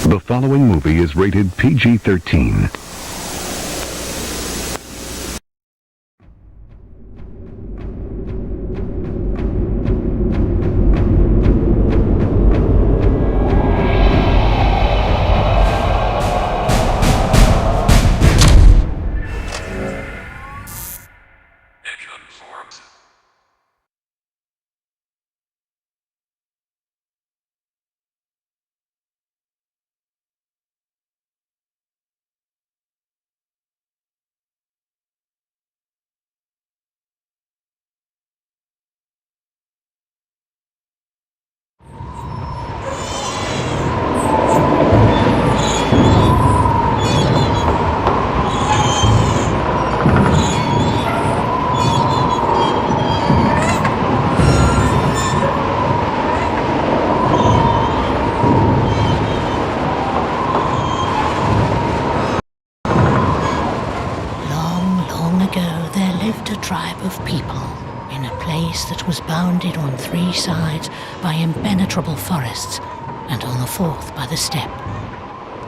The following movie is rated PG-13. That was bounded on 3 sides by impenetrable forests, and on the 4th by the steppe.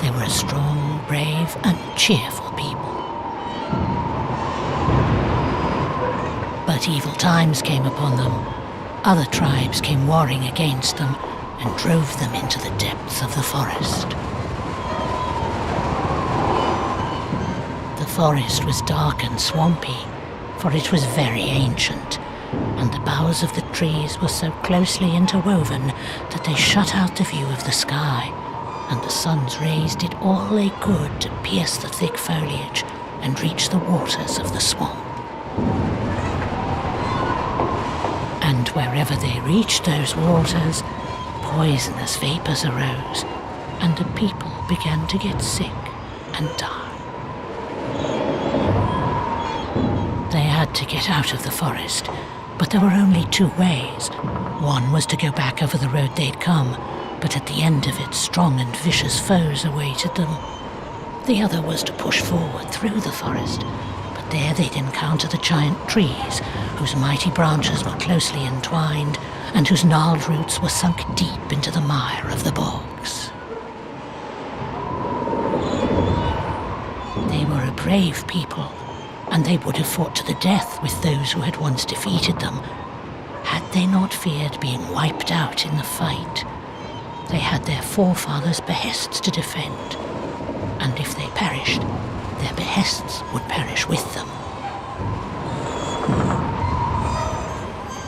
They were a strong, brave, and cheerful people. But evil times came upon them. Other tribes came warring against them and drove them into the depths of the forest. The forest was dark and swampy, for it was very ancient, and the boughs of the trees were so closely interwoven that they shut out the view of the sky, and the sun's rays did all they could to pierce the thick foliage and reach the waters of the swamp. And wherever they reached those waters, poisonous vapors arose, and the people began to get sick and die. They had to get out of the forest, but there were only 2 ways. One was to go back over the road they'd come, but at the end of it, strong and vicious foes awaited them. The other was to push forward through the forest, but there they'd encounter the giant trees, whose mighty branches were closely entwined, and whose gnarled roots were sunk deep into the mire of the bogs. They were a brave people, and they would have fought to the death with those who had once defeated them, had they not feared being wiped out in the fight. They had their forefathers' behests to defend, and if they perished, their behests would perish with them.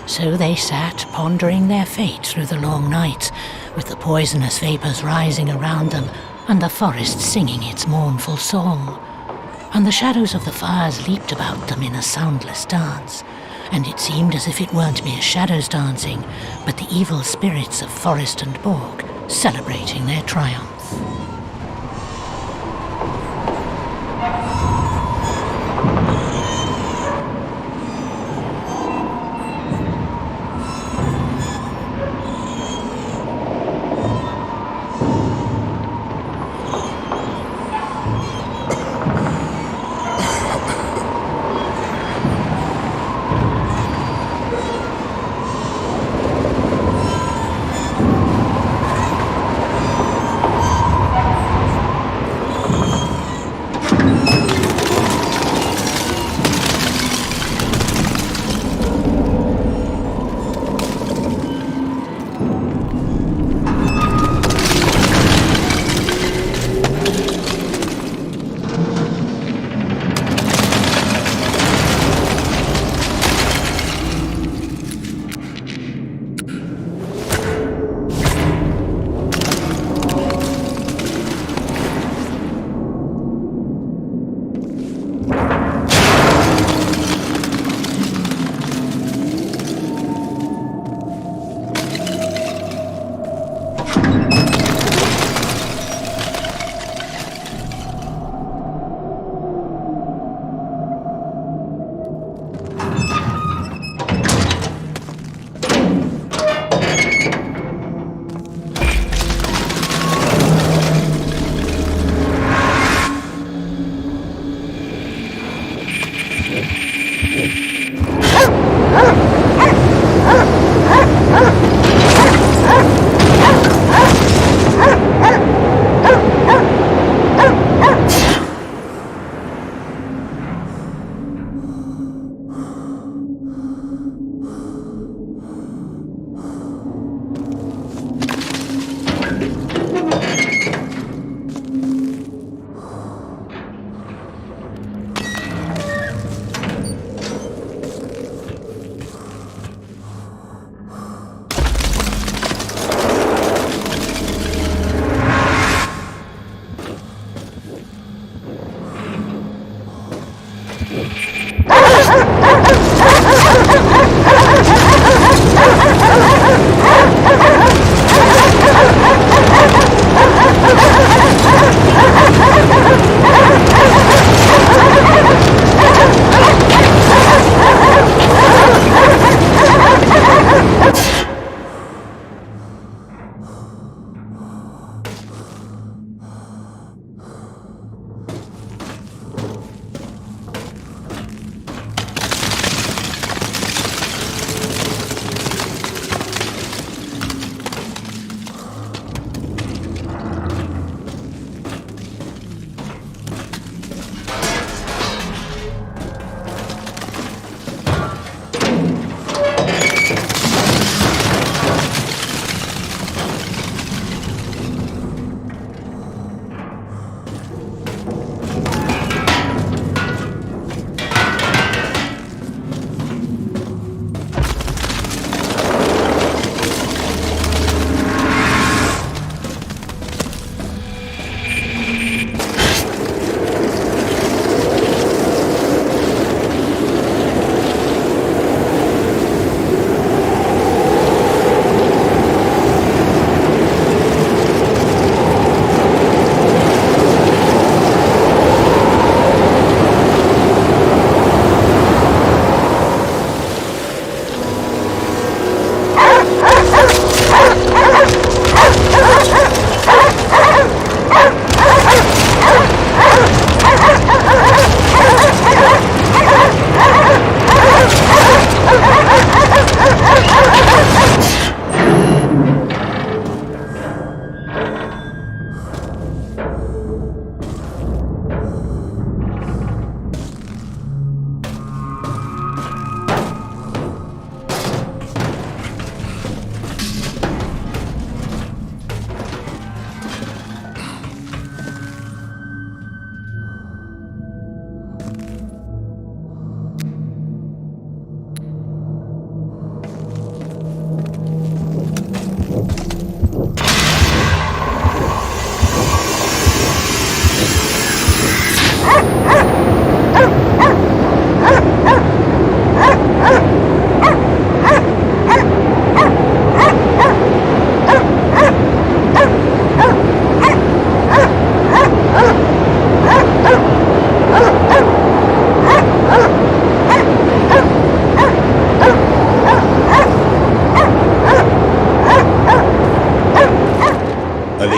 So they sat pondering their fate through the long nights, with the poisonous vapors rising around them, and the forest singing its mournful song. And the shadows of the fires leaped about them in a soundless dance, and it seemed as if it weren't mere shadows dancing, but the evil spirits of forest and bog celebrating their triumph.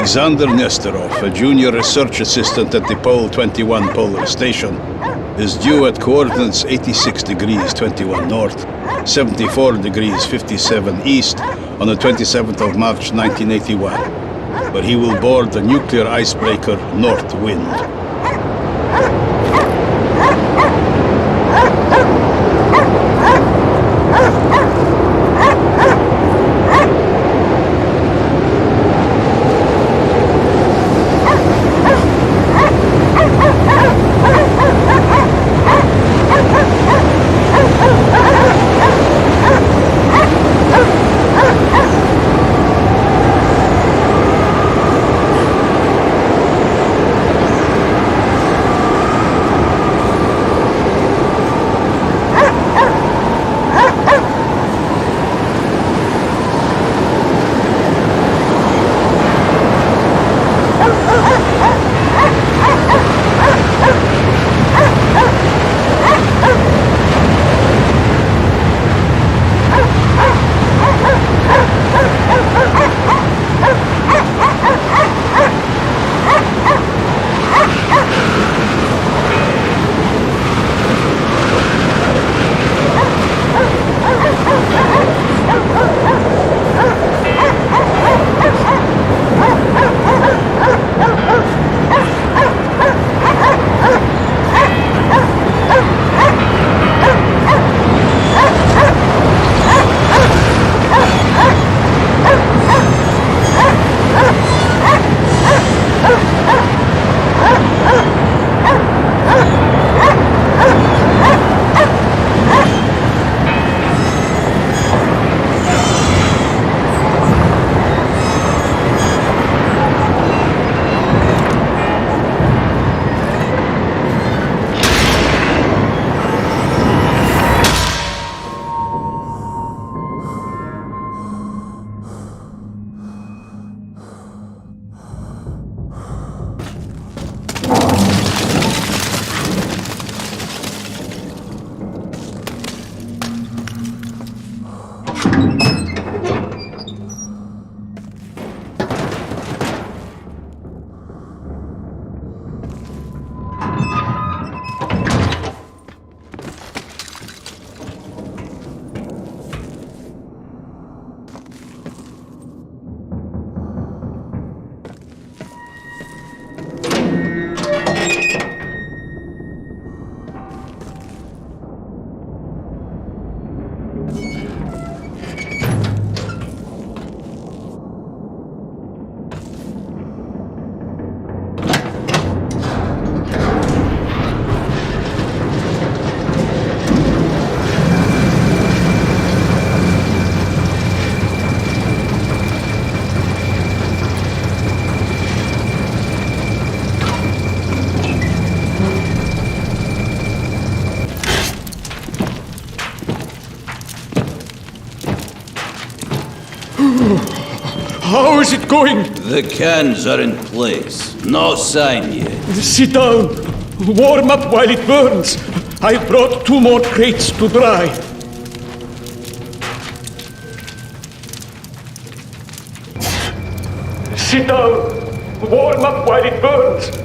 Alexander Nesterov, a junior research assistant at the Pole 21 Polar Station, is due at coordinates 86 degrees 21 north, 74 degrees 57 east on the 27th of March 1981, where he will board the nuclear icebreaker North Wind. How is it going? The cans are in place. No sign yet. Sit down. Warm up while it burns. I brought 2 more crates to dry. Sit down. Warm up while it burns.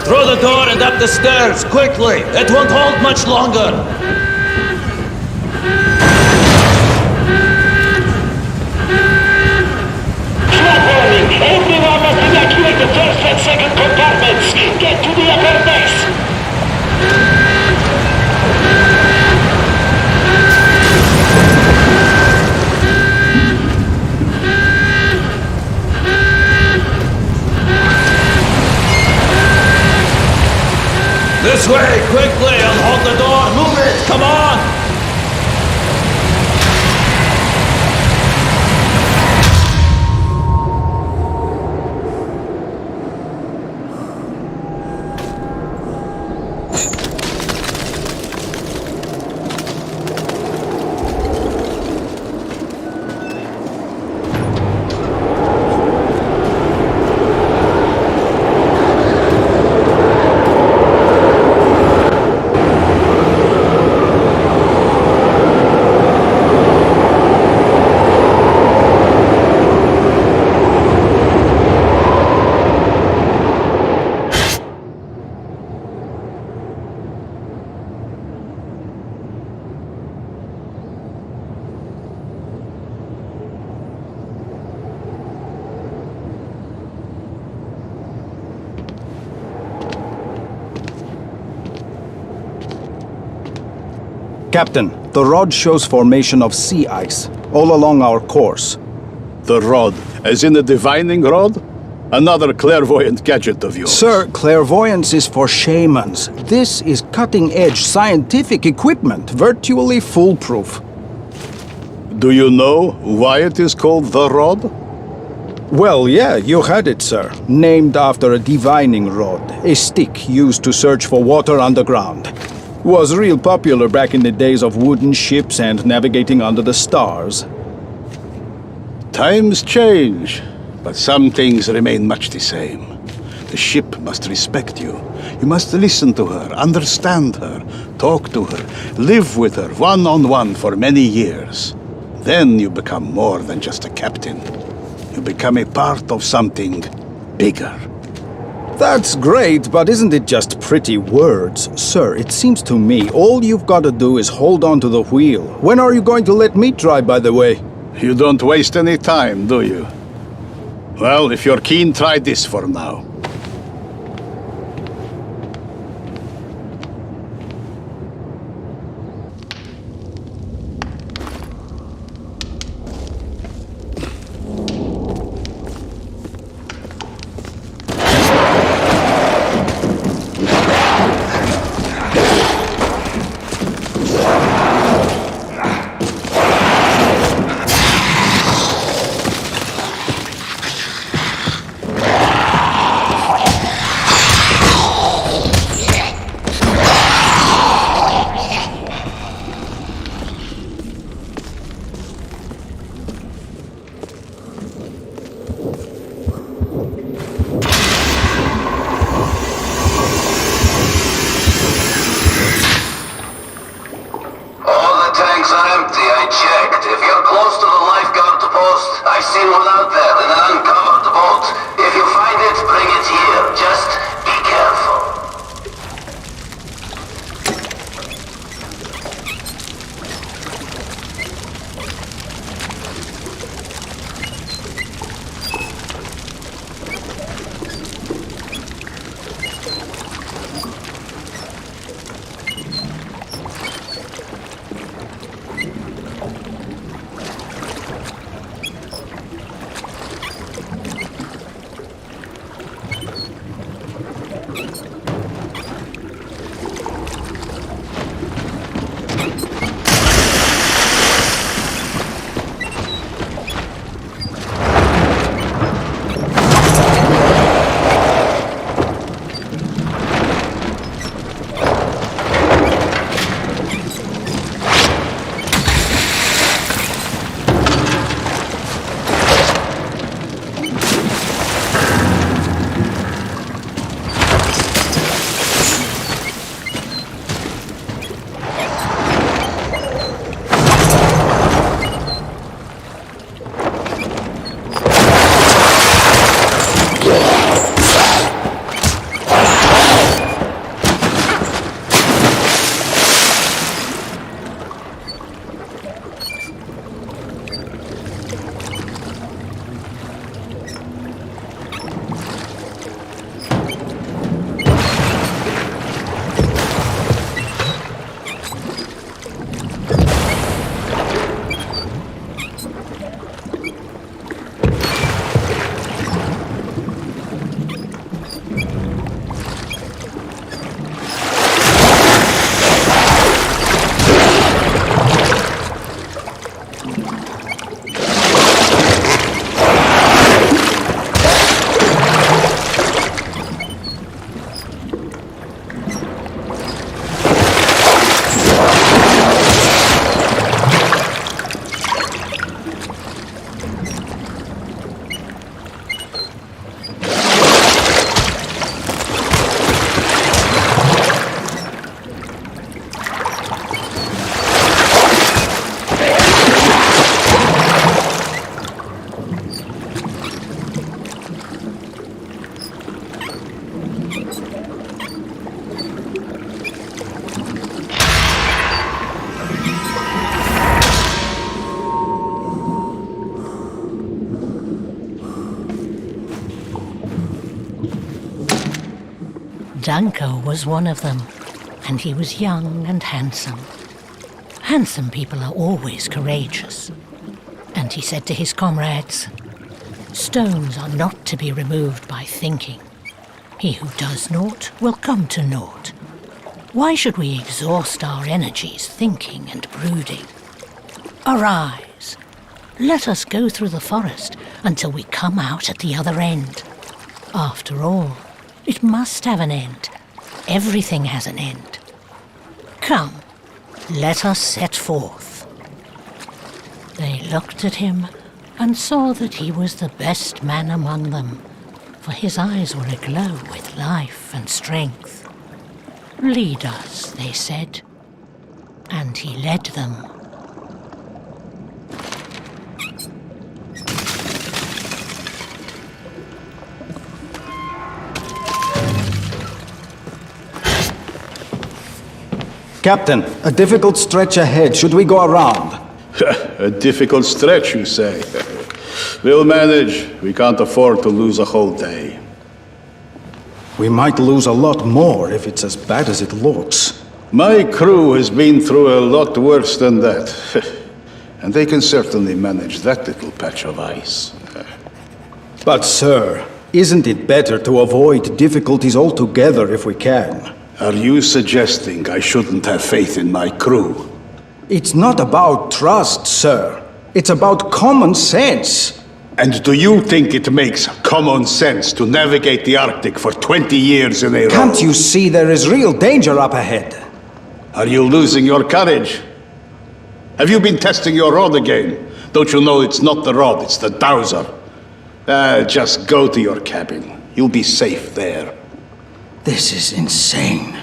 Through the door and up the stairs, quickly! It won't hold much longer! Warning! Everyone must evacuate the first and second compartments! Get to the upper decks! This way, quickly! I'll hold the door! Move it! Captain, the rod shows formation of sea ice all along our course. The rod, as in a divining rod? Another clairvoyant gadget of yours. Sir, clairvoyance is for shamans. This is cutting-edge scientific equipment, virtually foolproof. Do you know why it is called the rod? Well, yeah, you had it, sir. Named after a divining rod, a stick used to search for water underground. Was real popular back in the days of wooden ships and navigating under the stars. Times change, but some things remain much the same. The ship must respect you. You must listen to her, understand her, talk to her, live with her one-on-one for many years. Then you become more than just a captain. You become a part of something bigger. That's great, but isn't it just pretty words? Sir, it seems to me all you've got to do is hold on to the wheel. When are you going to let me try, by the way? You don't waste any time, do you? Well, if you're keen, try this for now. I've seen one out there in an uncovered boat. If you find it, bring it here. Just be careful. Danko was one of them, and he was young and handsome. Handsome people are always courageous. And he said to his comrades, "Stones are not to be removed by thinking. He who does naught will come to naught. Why should we exhaust our energies thinking and brooding? Arise! Let us go through the forest until we come out at the other end. After all, it must have an end. Everything has an end. Come, let us set forth." They looked at him and saw that he was the best man among them, for his eyes were aglow with life and strength. "Lead us," they said, and he led them. Captain, a difficult stretch ahead. Should we go around? A difficult stretch, you say? We'll manage. We can't afford to lose a whole day. We might lose a lot more if it's as bad as it looks. My crew has been through a lot worse than that. And they can certainly manage that little patch of ice. But, sir, isn't it better to avoid difficulties altogether if we can? Are you suggesting I shouldn't have faith in my crew? It's not about trust, sir. It's about common sense. And do you think it makes common sense to navigate the Arctic for 20 years in a row? Can't you see there is real danger up ahead? Are you losing your courage? Have you been testing your rod again? Don't you know it's not the rod, it's the dowser? Just go to your cabin. You'll be safe there. This is insane.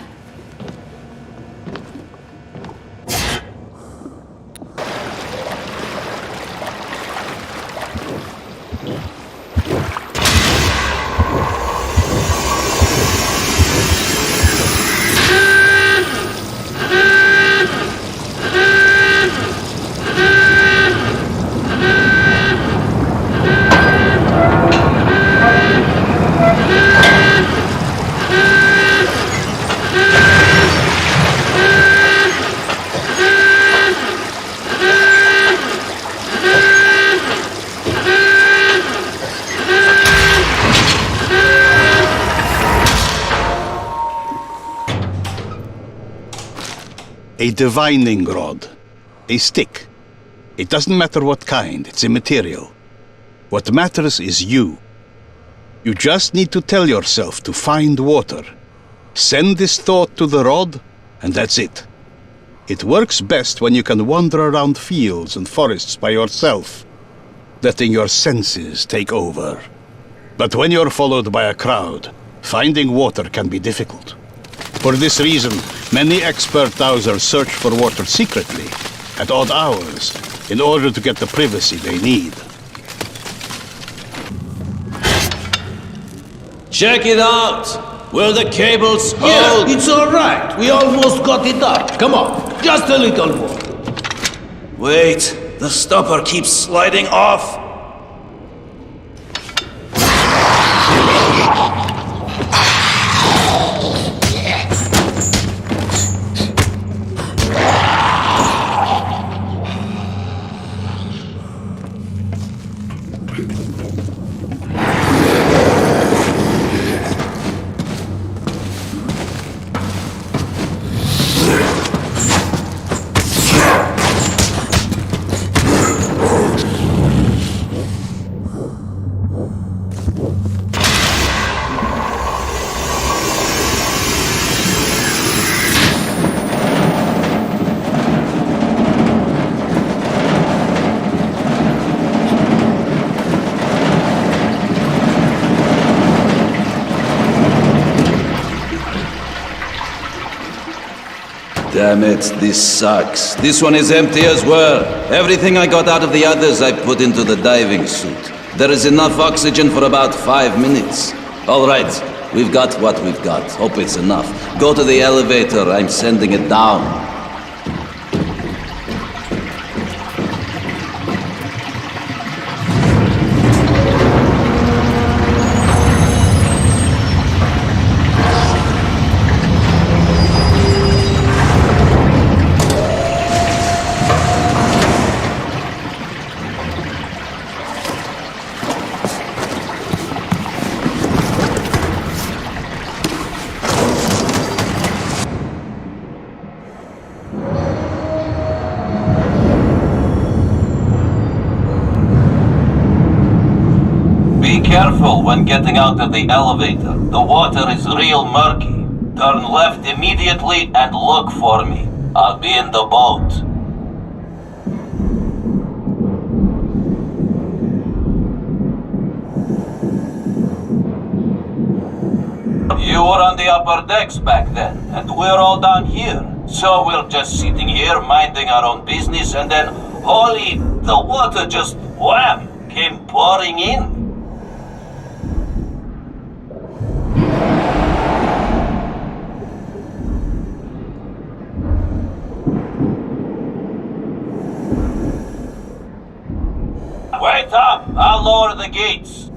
A divining rod. A stick. It doesn't matter what kind, it's immaterial. What matters is you. You just need to tell yourself to find water. Send this thought to the rod, and that's it. It works best when you can wander around fields and forests by yourself, letting your senses take over. But when you're followed by a crowd, finding water can be difficult. For this reason, many expert dowsers search for water secretly, at odd hours, in order to get the privacy they need. Check it out! Where the cables hold... Yeah, it's all right. We almost got it up. Come on, just a little more. Wait, the stopper keeps sliding off. Damn it, this sucks. This one is empty as well. Everything I got out of the others I put into the diving suit. There is enough oxygen for about 5 minutes. All right, we've got what we've got. Hope it's enough. Go to the elevator, I'm sending it down. careful when getting out of the elevator. The water is real murky. Turn left immediately and look for me. I'll be in the boat. You were on the upper decks back then, and we're all down here. So we're just sitting here minding our own business, and then, holy, the water just, wham, came pouring in. Wait up! I'll lower the gates.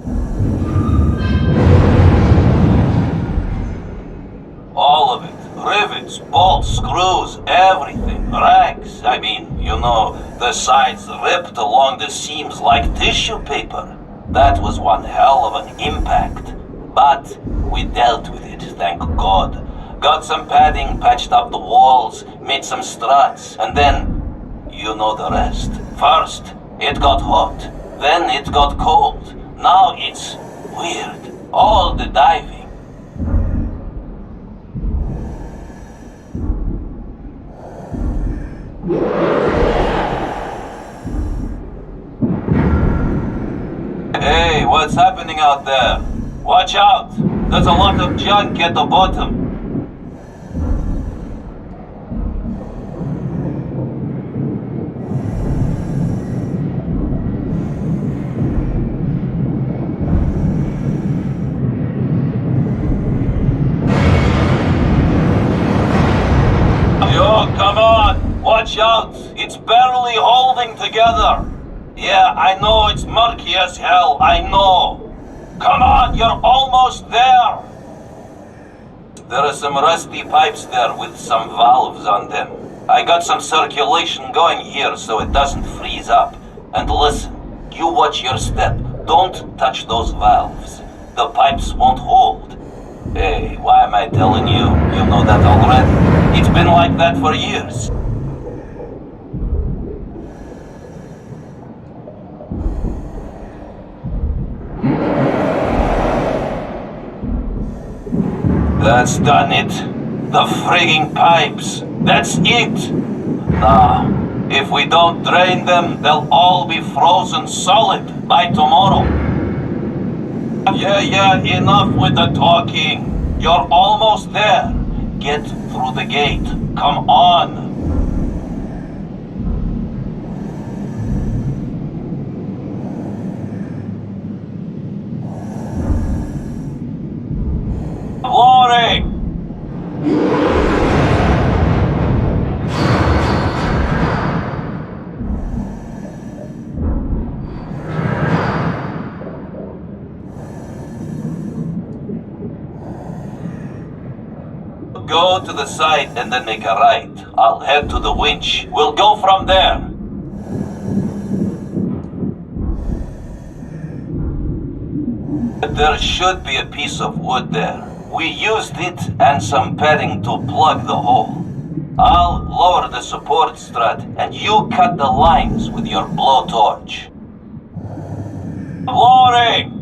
All of it. Rivets, bolts, screws, everything. Rags. I mean, you know, the sides ripped along the seams like tissue paper. That was one hell of an impact. But we dealt with it, thank God. Got some padding, patched up the walls, made some struts, and then, you know the rest. First, it got hot. Then it got cold. Now it's weird. All the diving. Hey, what's happening out there? Watch out! There's a lot of junk at the bottom. Yo, come on! Watch out! It's barely holding together! Yeah, I know it's murky as hell, I know! Come on, you're almost there! There are some rusty pipes there with some valves on them. I got some circulation going here so it doesn't freeze up. And listen, you watch your step. Don't touch those valves. The pipes won't hold. Hey, why am I telling you? You know that already. It's been like that for years. That's done it. The frigging pipes. That's it. Now, if we don't drain them, they'll all be frozen solid by tomorrow. Yeah, enough with the talking. You're almost there. Get through the gate. Come on. Lowering! Go to the side and then make a right. I'll head to the winch. We'll go from there. There should be a piece of wood there. We used it and some padding to plug the hole. I'll lower the support strut and you cut the lines with your blowtorch. Lowering!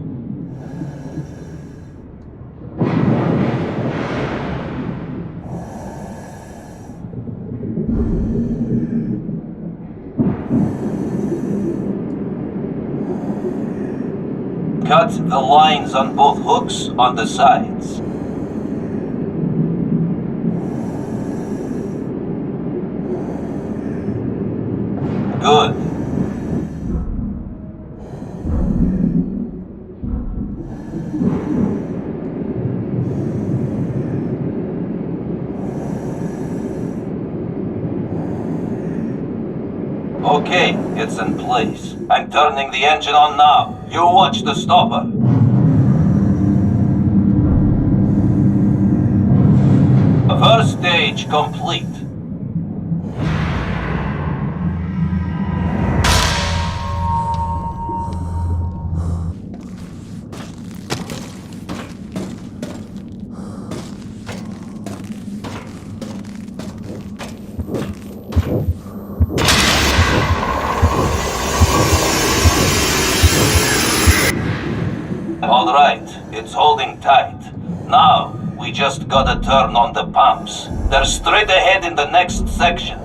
Cut the lines on both hooks on the sides. Good. Okay, it's in place. I'm turning the engine on now. You watch the stopper. First stage complete. right. It's holding tight. Now, we just gotta turn on the pumps. They're straight ahead in the next section.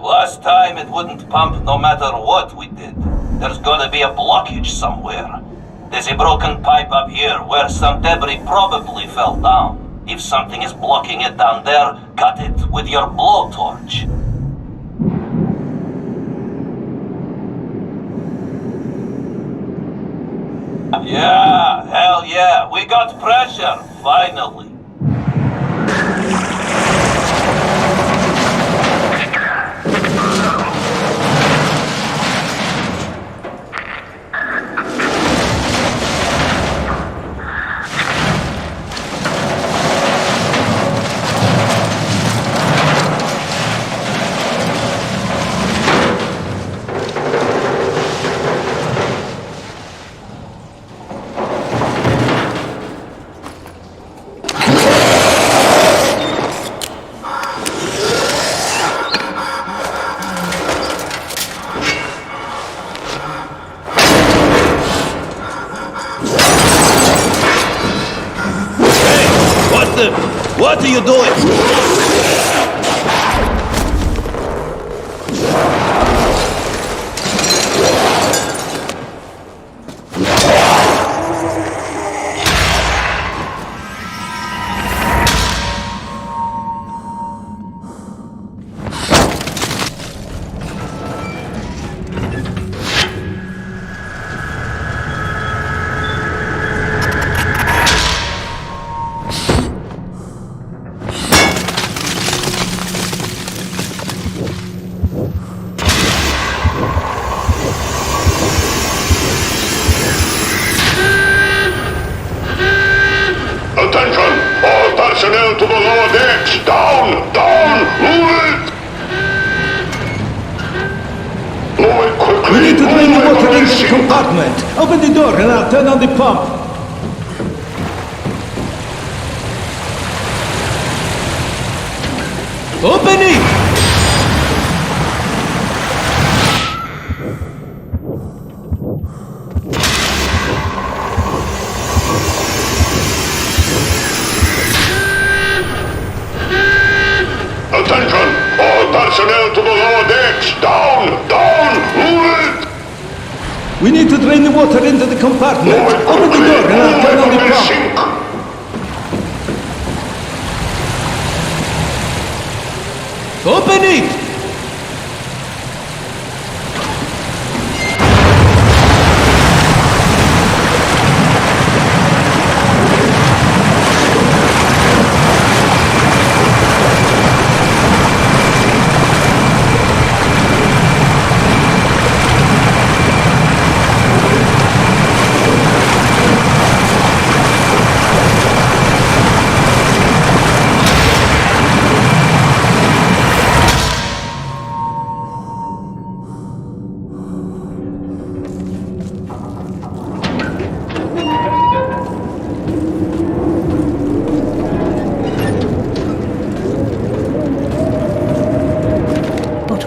Last time it wouldn't pump no matter what we did. There's gotta be a blockage somewhere. There's a broken pipe up here where some debris probably fell down. If something is blocking it down there, cut it with your blowtorch. Yeah, hell yeah, we got pressure, finally. What are you doing? Personnel to the lower decks! Down! Down! Move it! Move it quickly! We need to drain the water into the Racing. compartment. Open the door and I'll turn on the pump. Open it! Attention! All personnel to the lower decks! Down! Down! Move it! We need to drain the water into the compartment. Move it Open the quickly. door and I'll Move turn it on the or we'll pump. sink. Open it!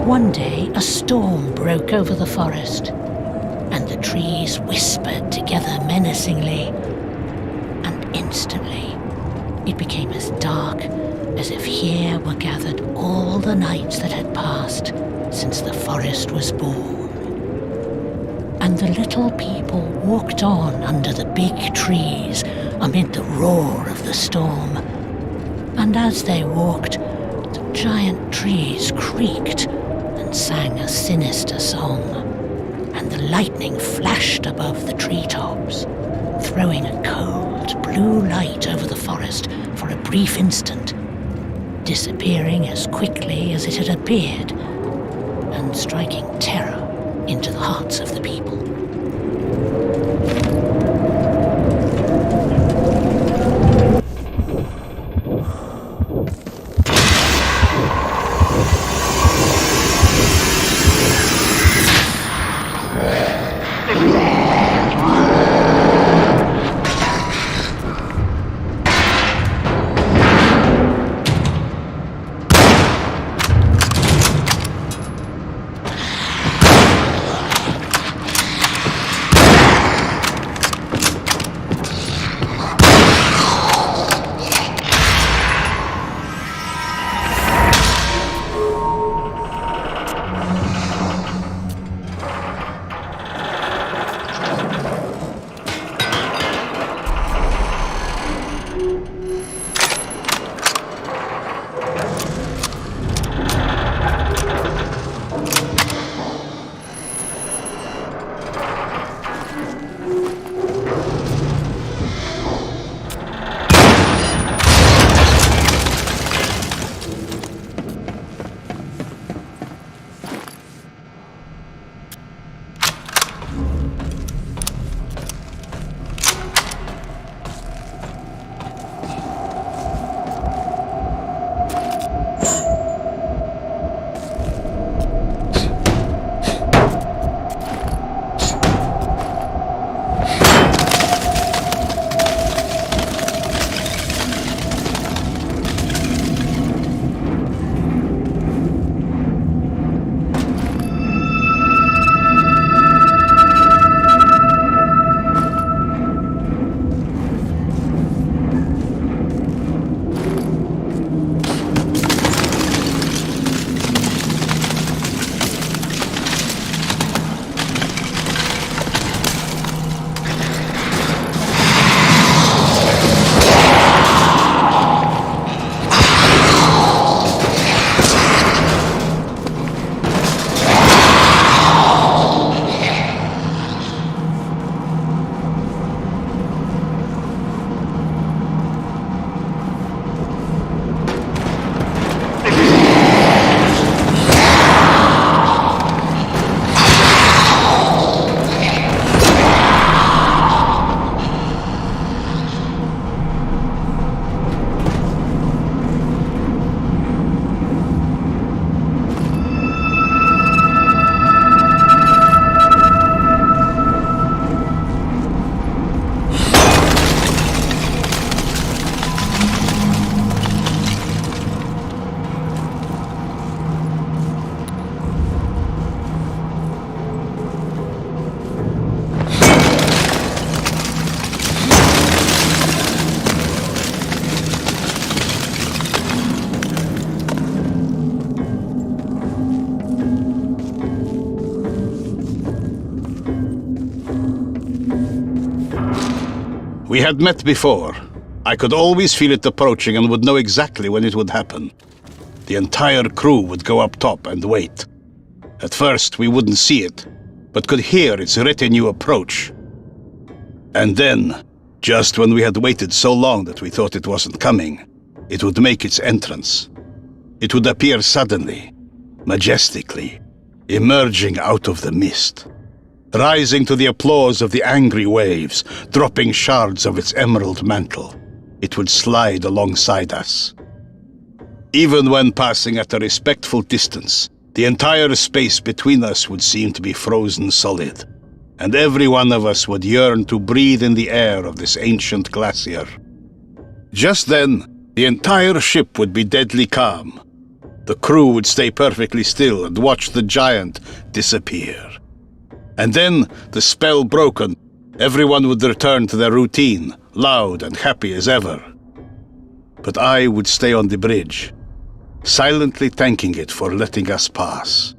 One day, a storm broke over the forest, and the trees whispered together menacingly. And instantly, it became as dark as if here were gathered all the nights that had passed since the forest was born. And the little people walked on under the big trees amid the roar of the storm. And as they walked, the giant trees creaked and sang a sinister song, and the lightning flashed above the treetops, throwing a cold blue light over the forest for a brief instant, disappearing as quickly as it had appeared, and striking terror into the hearts of the people. We had met before. I could always feel it approaching and would know exactly when it would happen. The entire crew would go up top and wait. At first, we wouldn't see it, but could hear its retinue approach. And then, just when we had waited so long that we thought it wasn't coming, it would make its entrance. It would appear suddenly, majestically, emerging out of the mist, rising to the applause of the angry waves, dropping shards of its emerald mantle. It would slide alongside us. Even when passing at a respectful distance, the entire space between us would seem to be frozen solid, and every one of us would yearn to breathe in the air of this ancient glacier. Just then, the entire ship would be deadly calm. The crew would stay perfectly still and watch the giant disappear. And then, the spell broken, everyone would return to their routine, loud and happy as ever. But I would stay on the bridge, silently thanking it for letting us pass.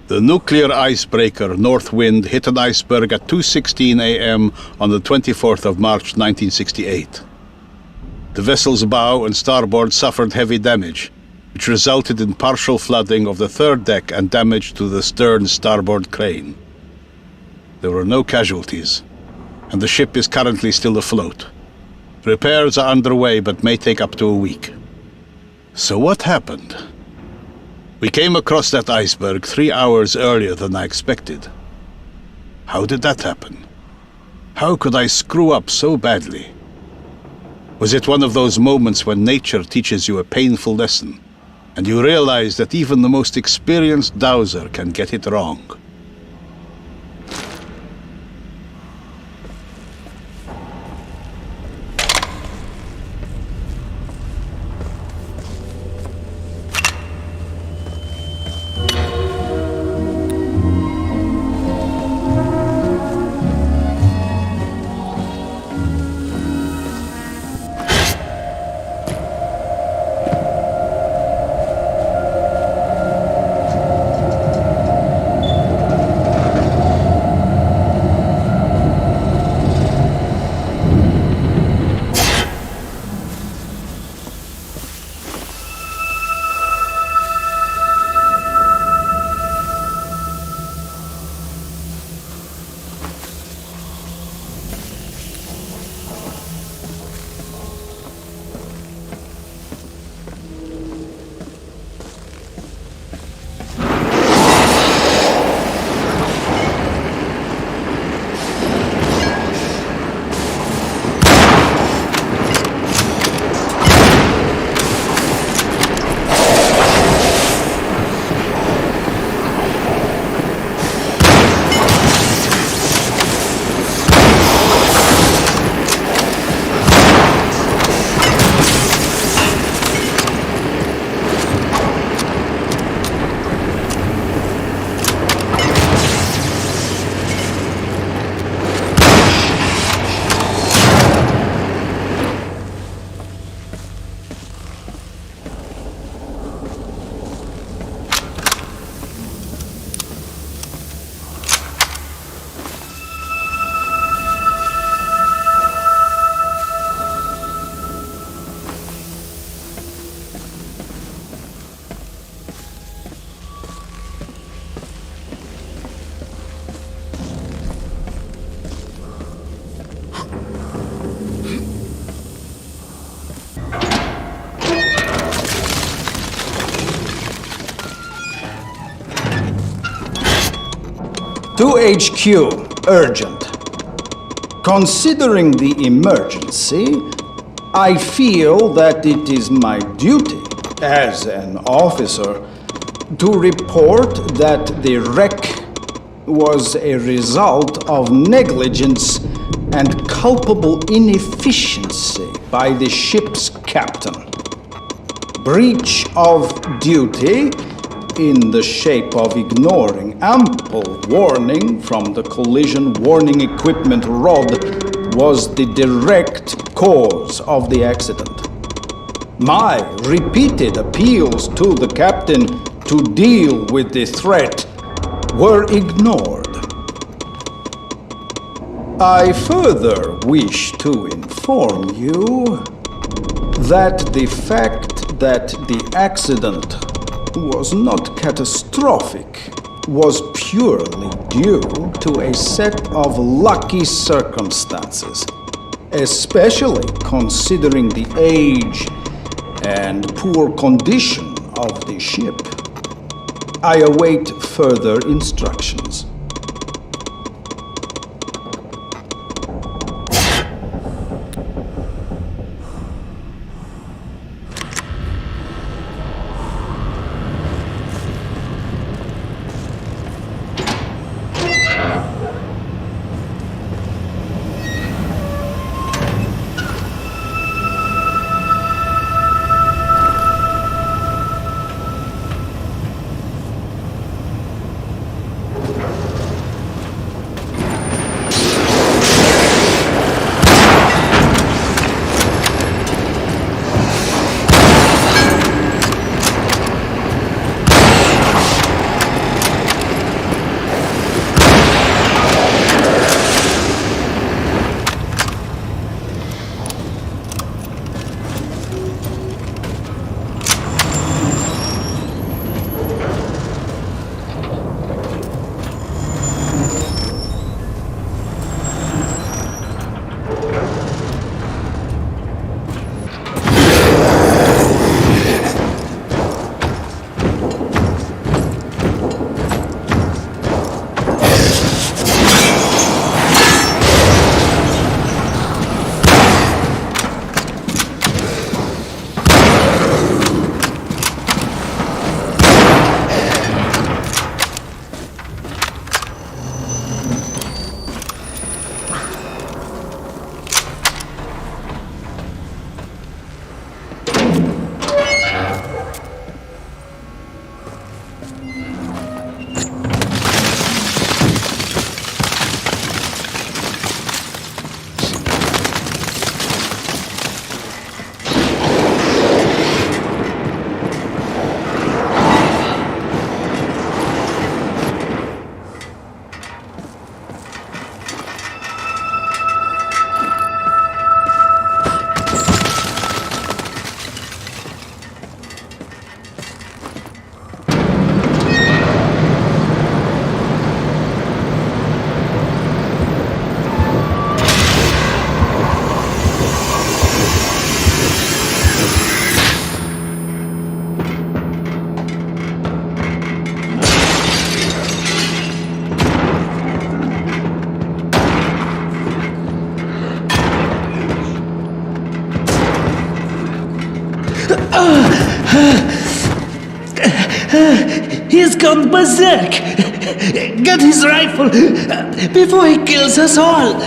The nuclear icebreaker Northwind hit an iceberg at 2:16 a.m. on the 24th of March 1968. The vessel's bow and starboard suffered heavy damage, which resulted in partial flooding of the third deck and damage to the stern starboard crane. There were no casualties, and the ship is currently still afloat. Repairs are underway but may take up to a week. So what happened? We came across that iceberg 3 hours earlier than I expected. How did that happen? How could I screw up so badly? Was it one of those moments when nature teaches you a painful lesson, and you realize that even the most experienced dowser can get it wrong? To HQ, urgent. Considering the emergency, I feel that it is my duty as an officer to report that the wreck was a result of negligence and culpable inefficiency by the ship's captain. Breach of duty in the shape of ignoring ample warning from the collision warning equipment rod was the direct cause of the accident. My repeated appeals to the captain to deal with the threat were ignored. I further wish to inform you that the fact that the accident was not catastrophic was purely due to a set of lucky circumstances, especially considering the age and poor condition of the ship. I await further instructions. He's gone berserk! Get his rifle before he kills us all!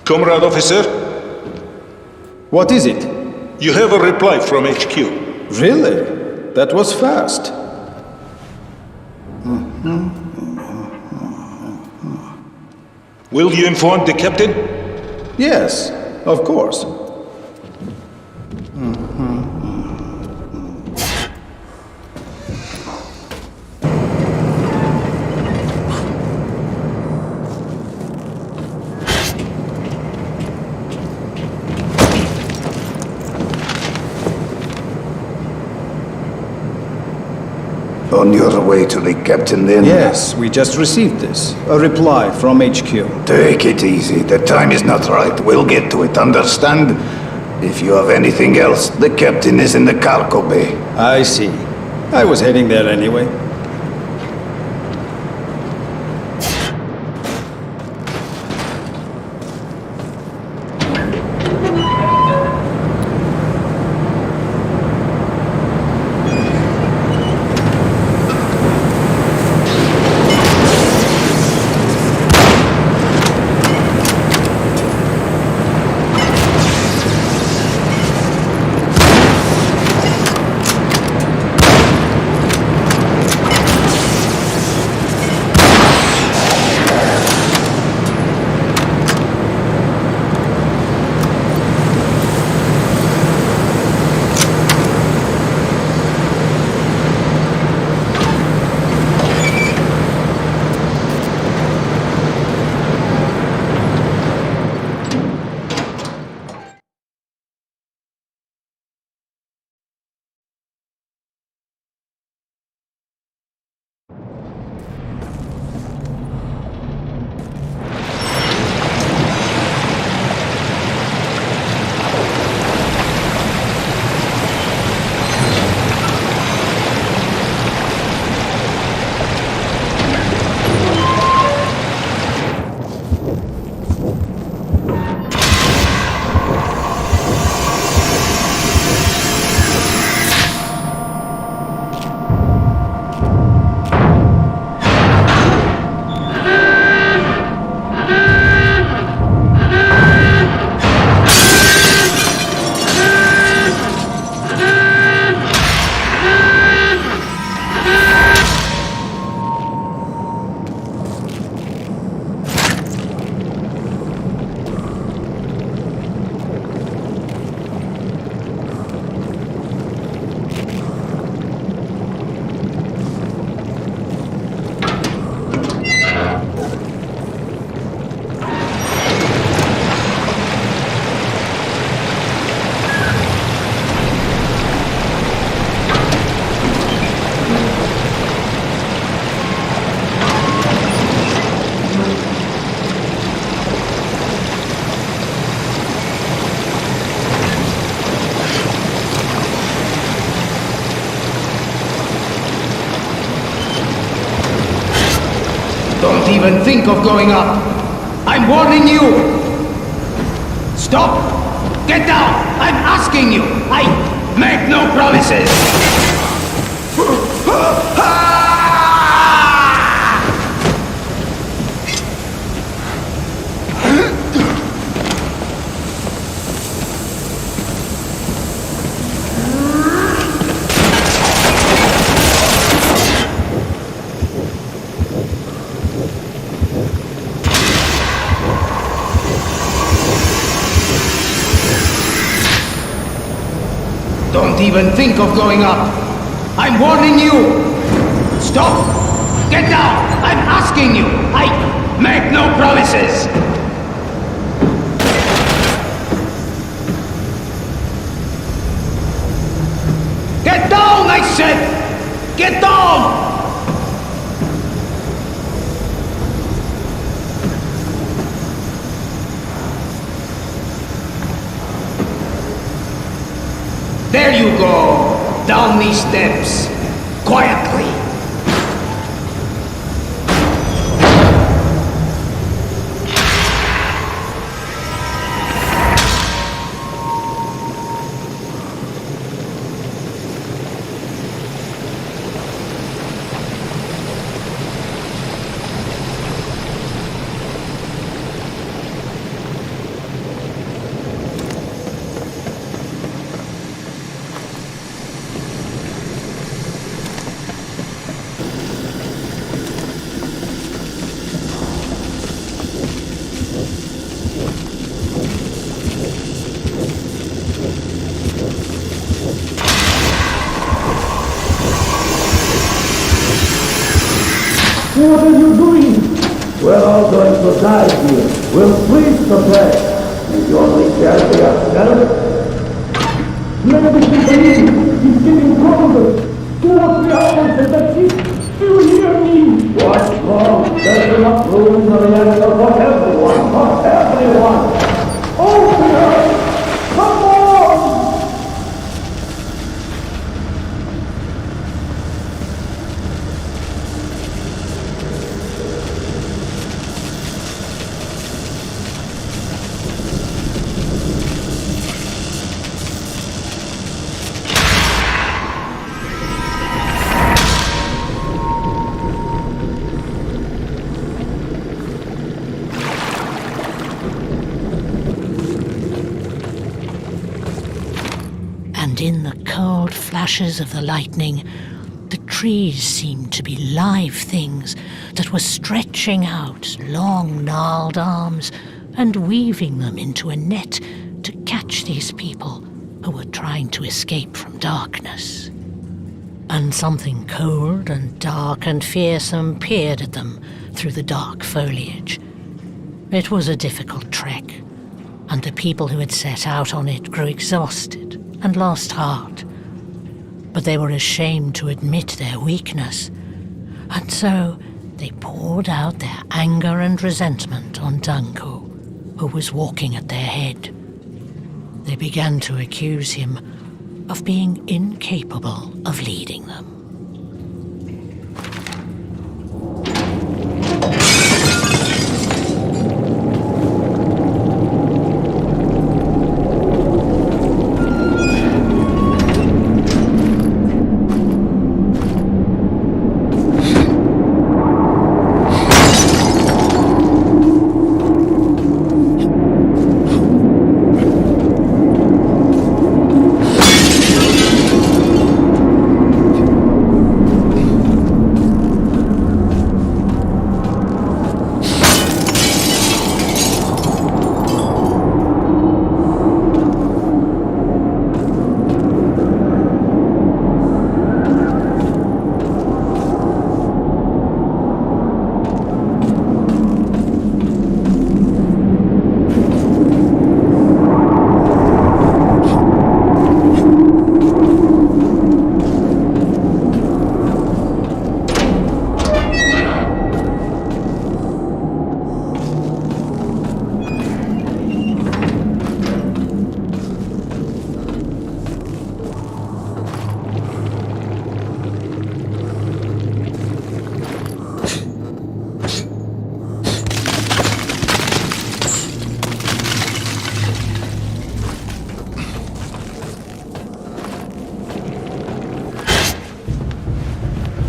Comrade officer, What is it? you have a reply from HQ. Really? That was fast. Will you inform the captain? Yes, of course. On your way to the captain then? Yes, we just received this. A reply from HQ. Take it easy. The time is not right. We'll get to it, understand? If you have anything else, the captain is in the cargo bay. I see. I was heading there anyway. Don't even think of going up. I'm warning you. Stop. Get down. I'm asking you. I make no promises. Don't even think of going up. I'm warning you. Stop. Get down. I'm asking you. I make no promises. Get down, I said. Get down. There you go. Down these steps. Quietly. What are you doing? We're all going to die here. We'll freeze to death. And you only care for yourself? Let me believe. It's getting colder. 2 or 3 hours and the ship still hear me. What's wrong? There's enough room in the reactor for everyone. For everyone. Open up! Come on! And in the cold flashes of the lightning, the trees seemed to be live things that were stretching out long gnarled arms and weaving them into a net to catch these people who were trying to escape from darkness. And something cold and dark and fearsome peered at them through the dark foliage. It was a difficult trek, and the people who had set out on it grew exhausted and lost heart. But they were ashamed to admit their weakness, and so they poured out their anger and resentment on Dunko, who was walking at their head. They began to accuse him of being incapable of leading them.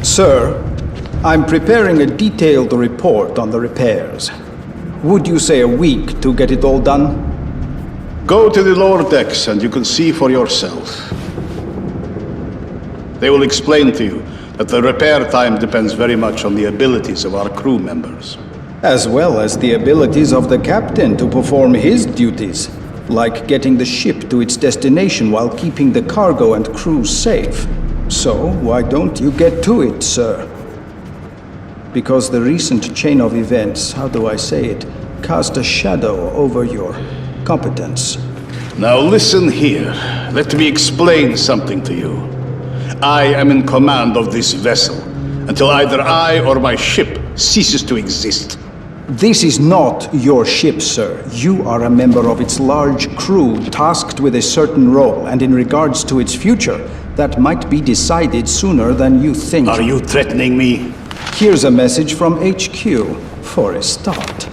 Sir, I'm preparing a detailed report on the repairs. Would you say a week to get it all done? Go to the lower decks and you can see for yourself. They will explain to you that the repair time depends very much on the abilities of our crew members. As well as the abilities of the captain to perform his duties, like getting the ship to its destination while keeping the cargo and crew safe. So, why don't you get to it, sir? Because the recent chain of events, how do I say it, cast a shadow over your competence. Now listen here. Let me explain something to you. I am in command of this vessel until either I or my ship ceases to exist. This is not your ship, sir. You are a member of its large crew tasked with a certain role, and in regards to its future, that might be decided sooner than you think. Are you threatening me? Here's a message from HQ for a start.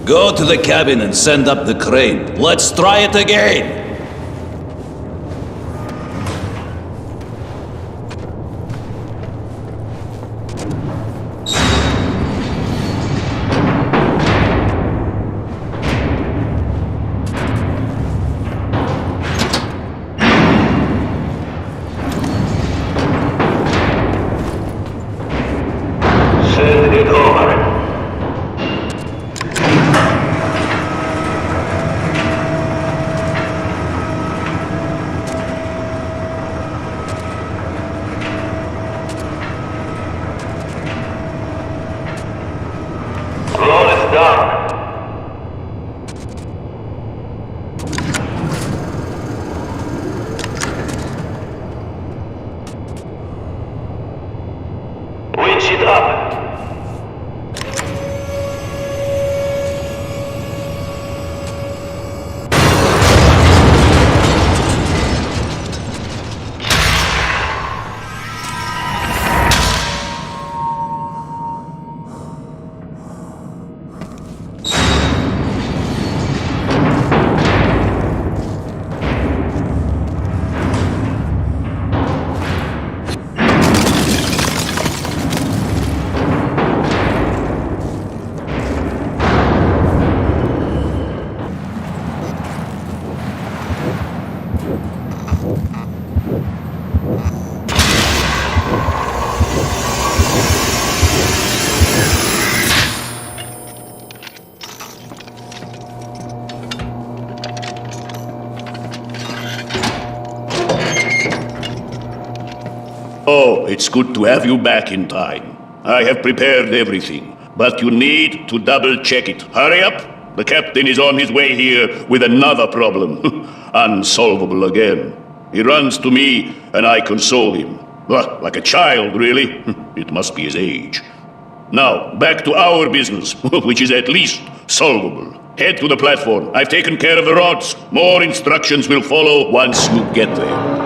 Go to the cabin and send up the crane. Let's try it again! Send it over. Roll is done. Winch it up. Oh, it's good to have you back in time. I have prepared everything, but you need to double-check it. Hurry up! The captain is on his way here with another problem. Unsolvable again. He runs to me, and I console him. Like a child, really. It must be his age. Now, back to our business, which is at least solvable. Head to the platform. I've taken care of the rods. More instructions will follow once you get there.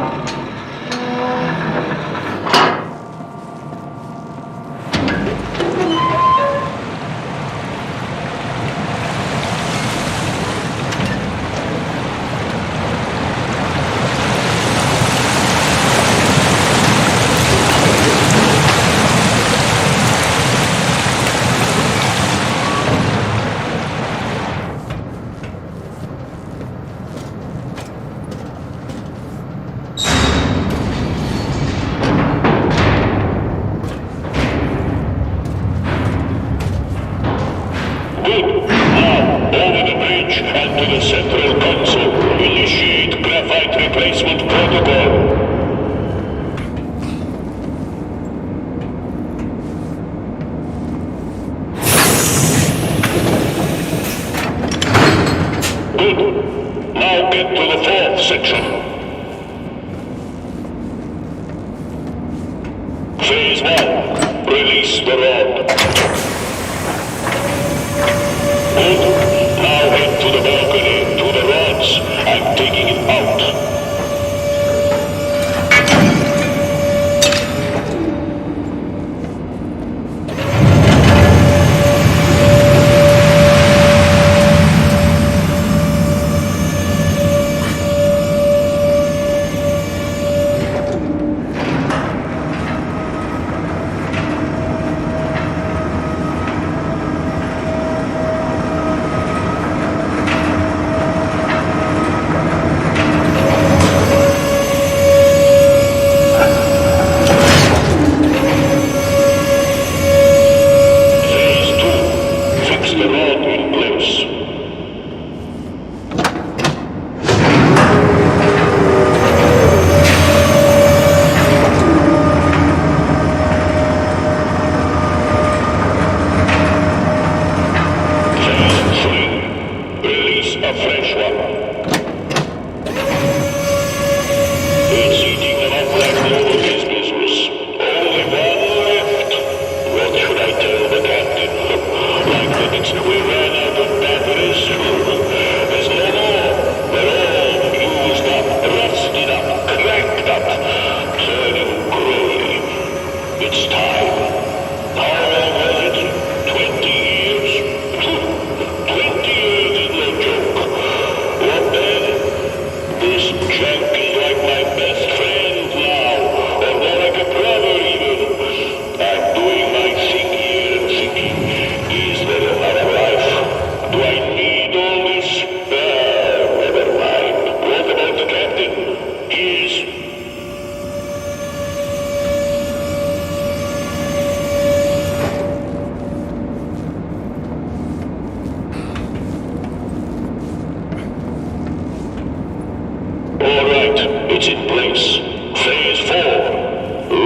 It's in place. Phase 4.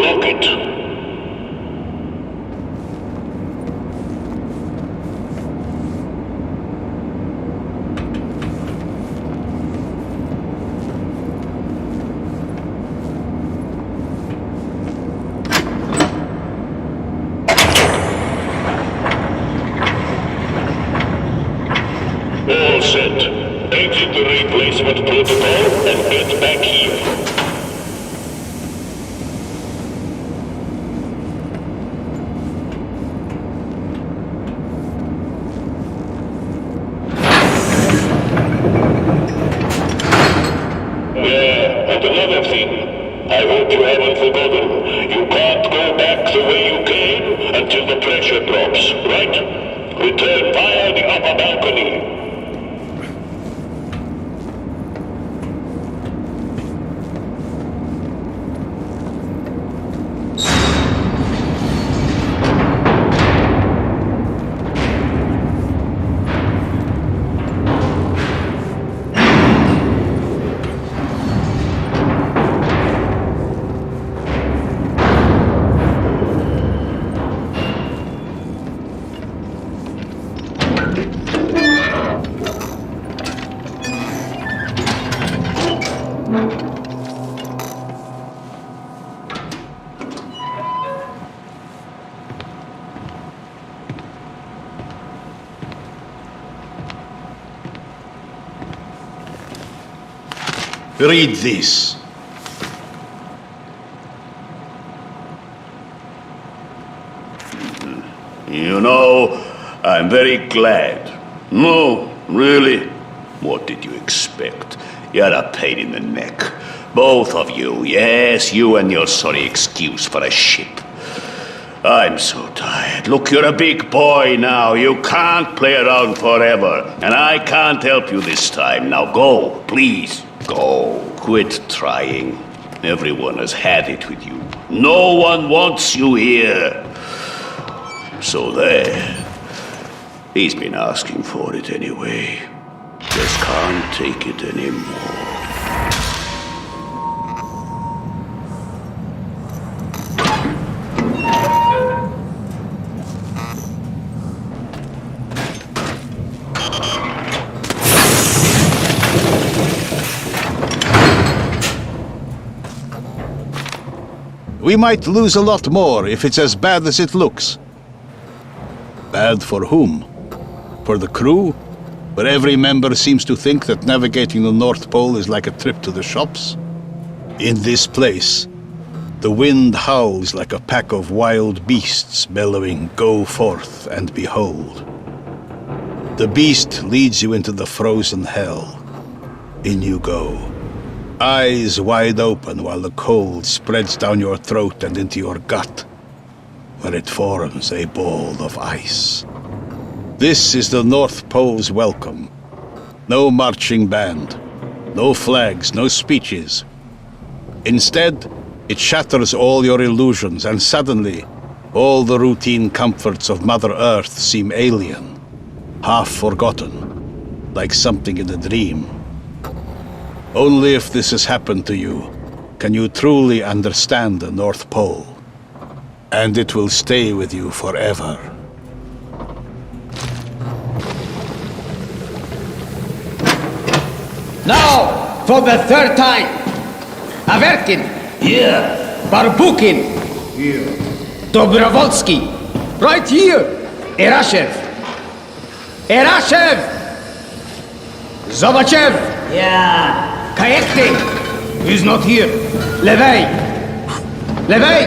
Lock it. All set. Exit the replacement protocol and get back here. Yeah, and another thing. I hope you haven't forgotten. You can't go back the way you came until the pressure drops, right? Return via the upper balcony. Read this. You know, I'm very glad. No, really? What did you expect? You're a pain in the neck. Both of you. Yes, you and your sorry excuse for a ship. I'm so tired. Look, you're a big boy now. You can't play around forever. And I can't help you this time. Now go, please. Go. Quit trying. Everyone has had it with you. No one wants you here. So there. He's been asking for it anyway. Just can't take it anymore. We might lose a lot more if it's as bad as it looks. Bad for whom? For the crew? Where every member seems to think that navigating the North Pole is like a trip to the shops? In this place, the wind howls like a pack of wild beasts bellowing, "Go forth and behold." The beast leads you into the frozen hell. In you go. Eyes wide open while the cold spreads down your throat and into your gut, where it forms a ball of ice. This is the North Pole's welcome. No marching band, no flags, no speeches. Instead, it shatters all your illusions, and suddenly, all the routine comforts of Mother Earth seem alien, half forgotten, like something in a dream. Only if this has happened to you can you truly understand the North Pole. And it will stay with you forever. Now, for the third time. Averkin. Here. Barbukin. Here. Dobrovolsky. Right here. Erashev. Erashev! Zobachev. Yeah. Kayektin. He's not here. Levey. Levey.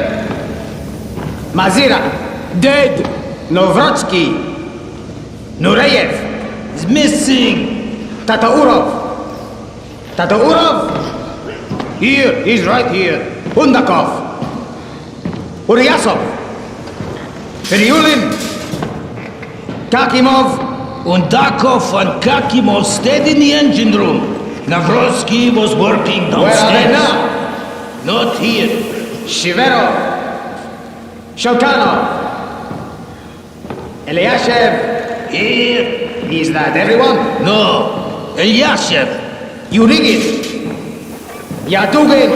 Mazira. Dead. Novrotsky. Nureyev. He's missing. Tataurov. Tataurov. Here. He's right here. Undakov. Uryasov. Peryulin. Kakimov. Undakov and Kakimov stayed in the engine room. Navrotsky was working downstairs. Where are they now? Not here. Shiverov. Shotanov. Eliashev. Here. Is that everyone? No. Elyashev. You rig it. Yatugin!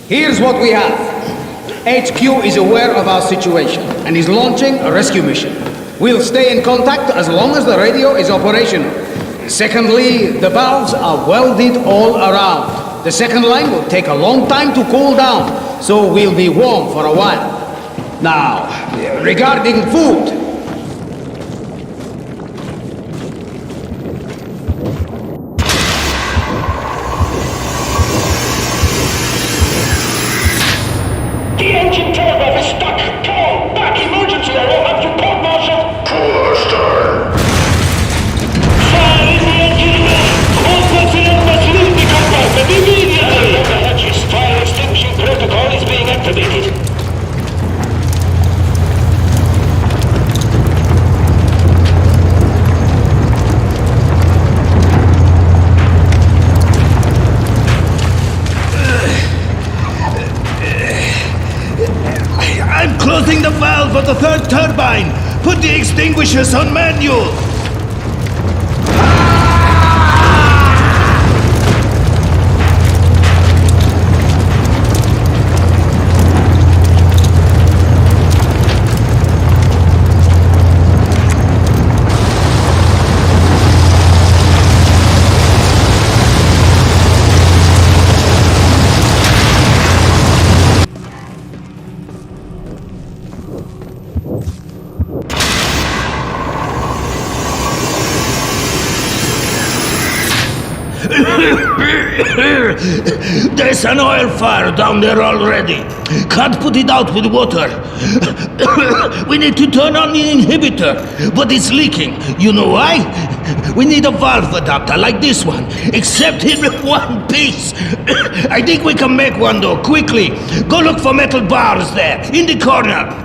Here's what we have. HQ is aware of our situation and is launching a rescue mission. We'll stay in contact as long as the radio is operational. Secondly, the valves are welded all around. The second line will take a long time to cool down, so we'll be warm for a while. Now, regarding food, the engine turbo is stuck! Come on, back! Emergency! I will have you court-martialed! Poor star! Fire the engine! All personnel must leave the compartment immediately! The hatch's fire extinguishing protocol is being activated. I'm closing the valve of the third turbine. Put the extinguishers on manual. There's an oil fire down there already. Can't put it out with water. We need to turn on the inhibitor, but it's leaking. You know why? We need a valve adapter like this one, except in one piece. I think we can make one though, quickly. Go look for metal bars there, in the corner.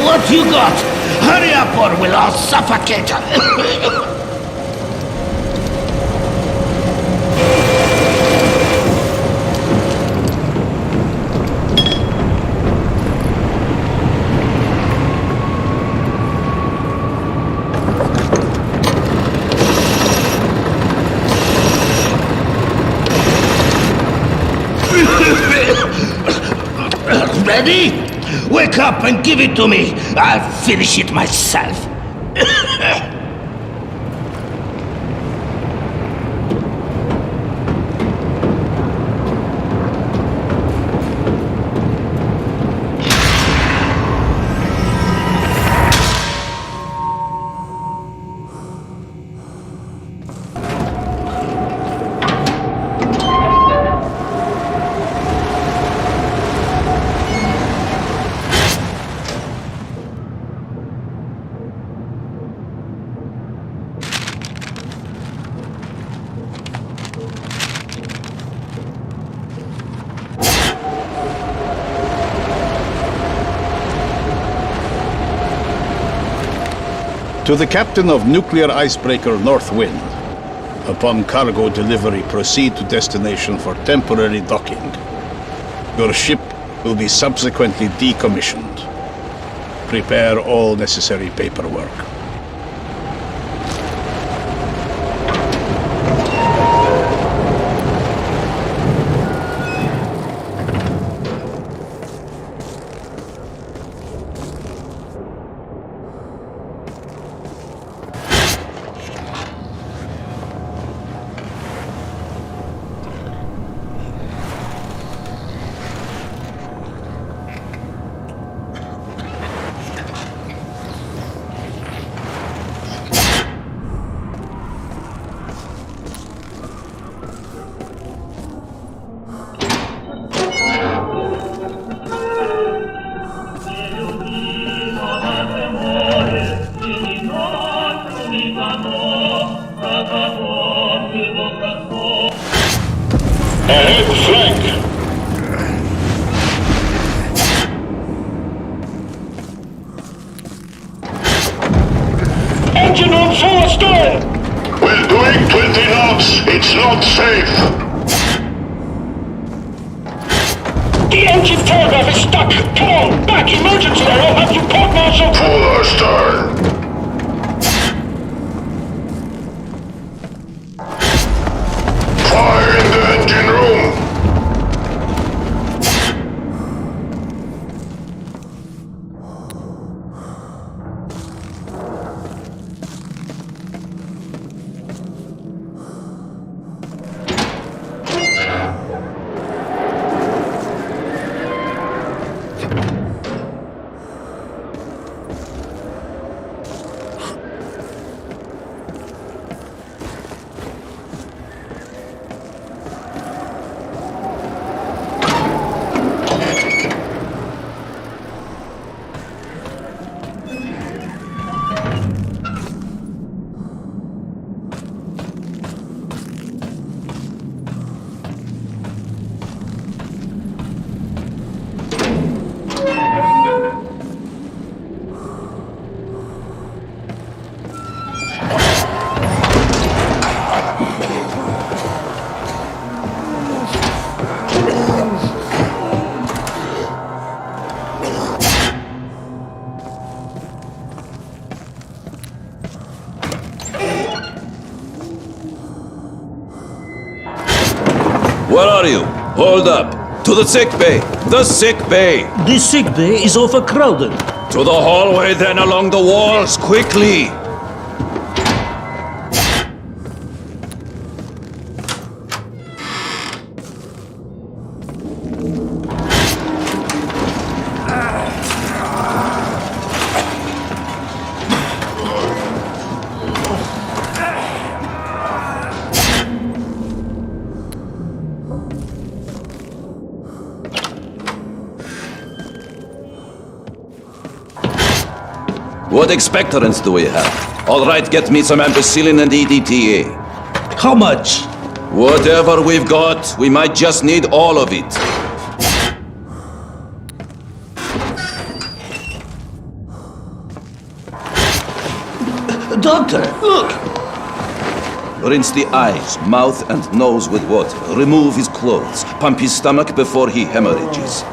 What you got? Hurry up or we'll all suffocate. Ready? Wake up and give it to me. I'll finish it myself. To the captain of nuclear icebreaker Northwind. Upon cargo delivery, proceed to destination for temporary docking. Your ship will be subsequently decommissioned. Prepare all necessary paperwork. Ahead flank. Engine room full stall. We're doing 20 knots. It's not safe. The engine telegraph is stuck. Come on, back, emergency. I'll have you port marshal. Pull our stern. Fire in the engine room. Where are you? Hold up. To the sick bay. The sick bay. The sick bay is overcrowded. To the hallway, then along the walls, quickly. What expectorants do we have? All right, get me some ampicillin and EDTA. How much? Whatever we've got, we might just need all of it. Doctor, look! Rinse the eyes, mouth, and nose with water. Remove his clothes. Pump his stomach before he hemorrhages.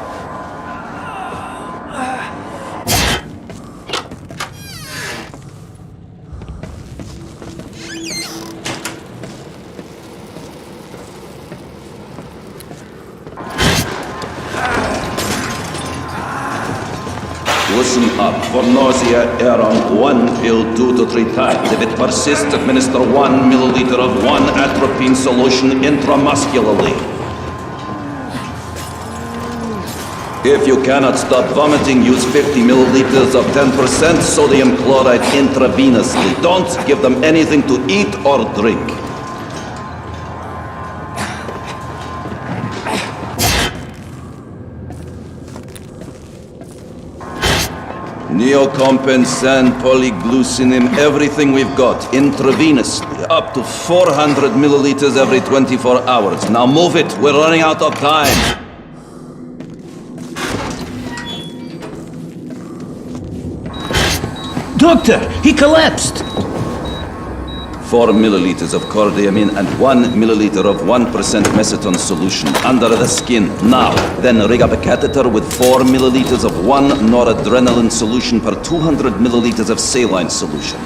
Listen up. For nausea, around 1 pill 2 to 3 times. If it persists, administer 1 milliliter of 1 atropine solution intramuscularly. If you cannot stop vomiting, use 50 milliliters of 10% sodium chloride intravenously. Don't give them anything to eat or drink. Neocompensan, polyglucinim, everything we've got, intravenously, up to 400 milliliters every 24 hours. Now move it, we're running out of time. Doctor, he collapsed! 4 milliliters of cordiamine and 1 milliliter of 1% mesotone solution under the skin. Now, then rig up a catheter with 4 milliliters of 1 noradrenaline solution per 200 milliliters of saline solution.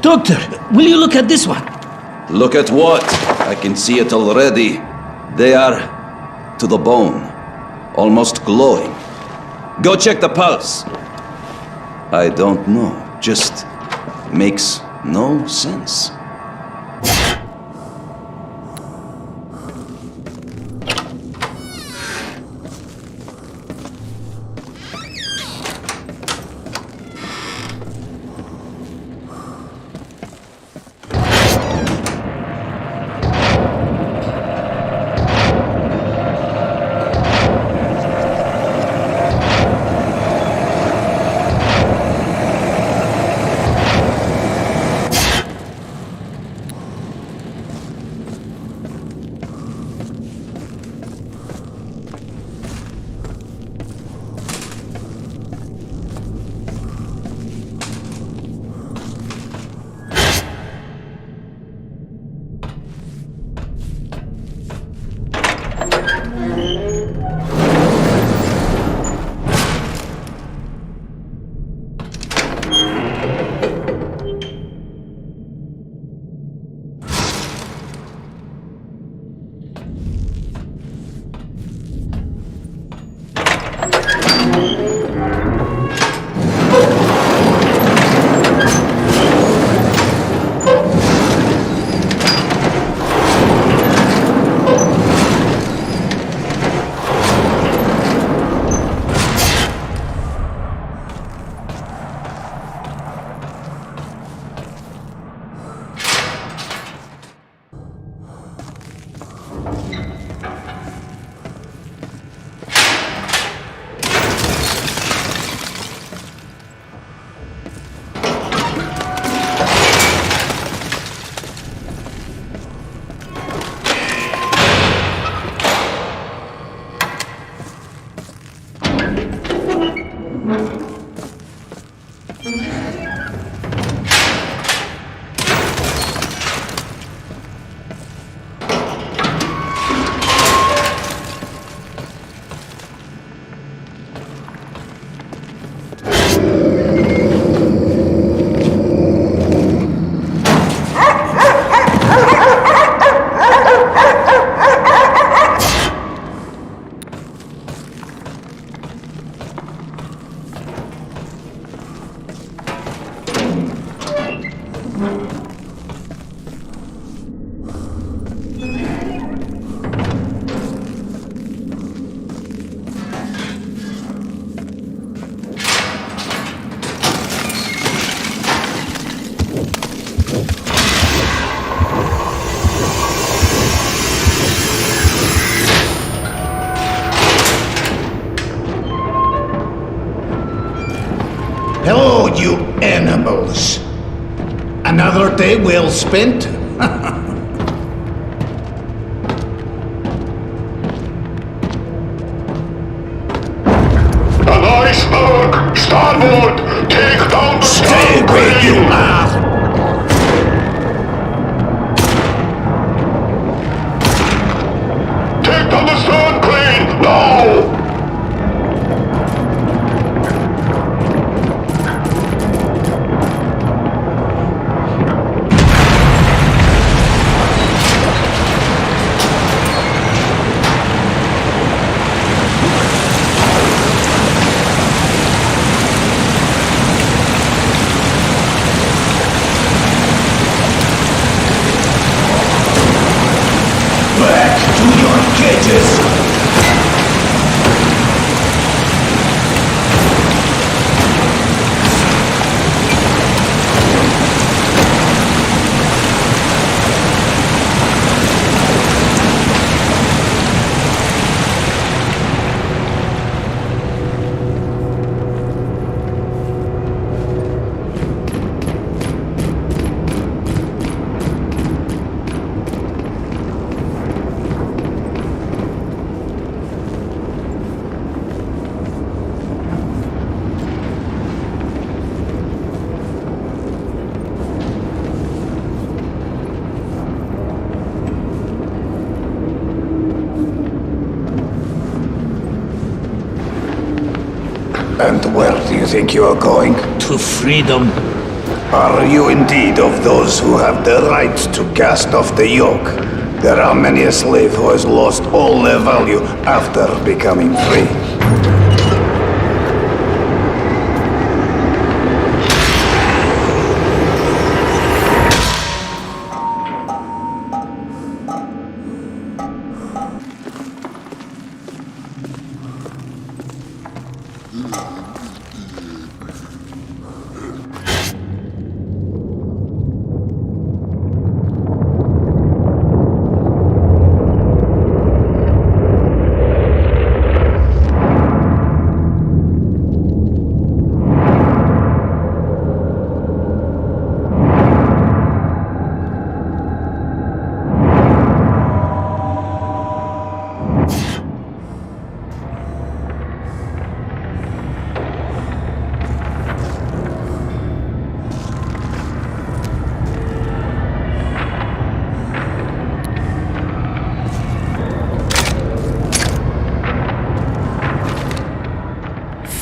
Doctor, will you look at this one? Look at what? I can see it already. They are to the bone, almost glowing. Go check the pulse. I don't know, just makes no sense. travels. Another day well spent? An iceberg! Starboard! Take down the Stay where you are! Take down the stern crane! Now! Back to your cages! And where do you think you are going? To freedom. Are you indeed of those who have the right to cast off the yoke? There are many a slave who has lost all their value after becoming free.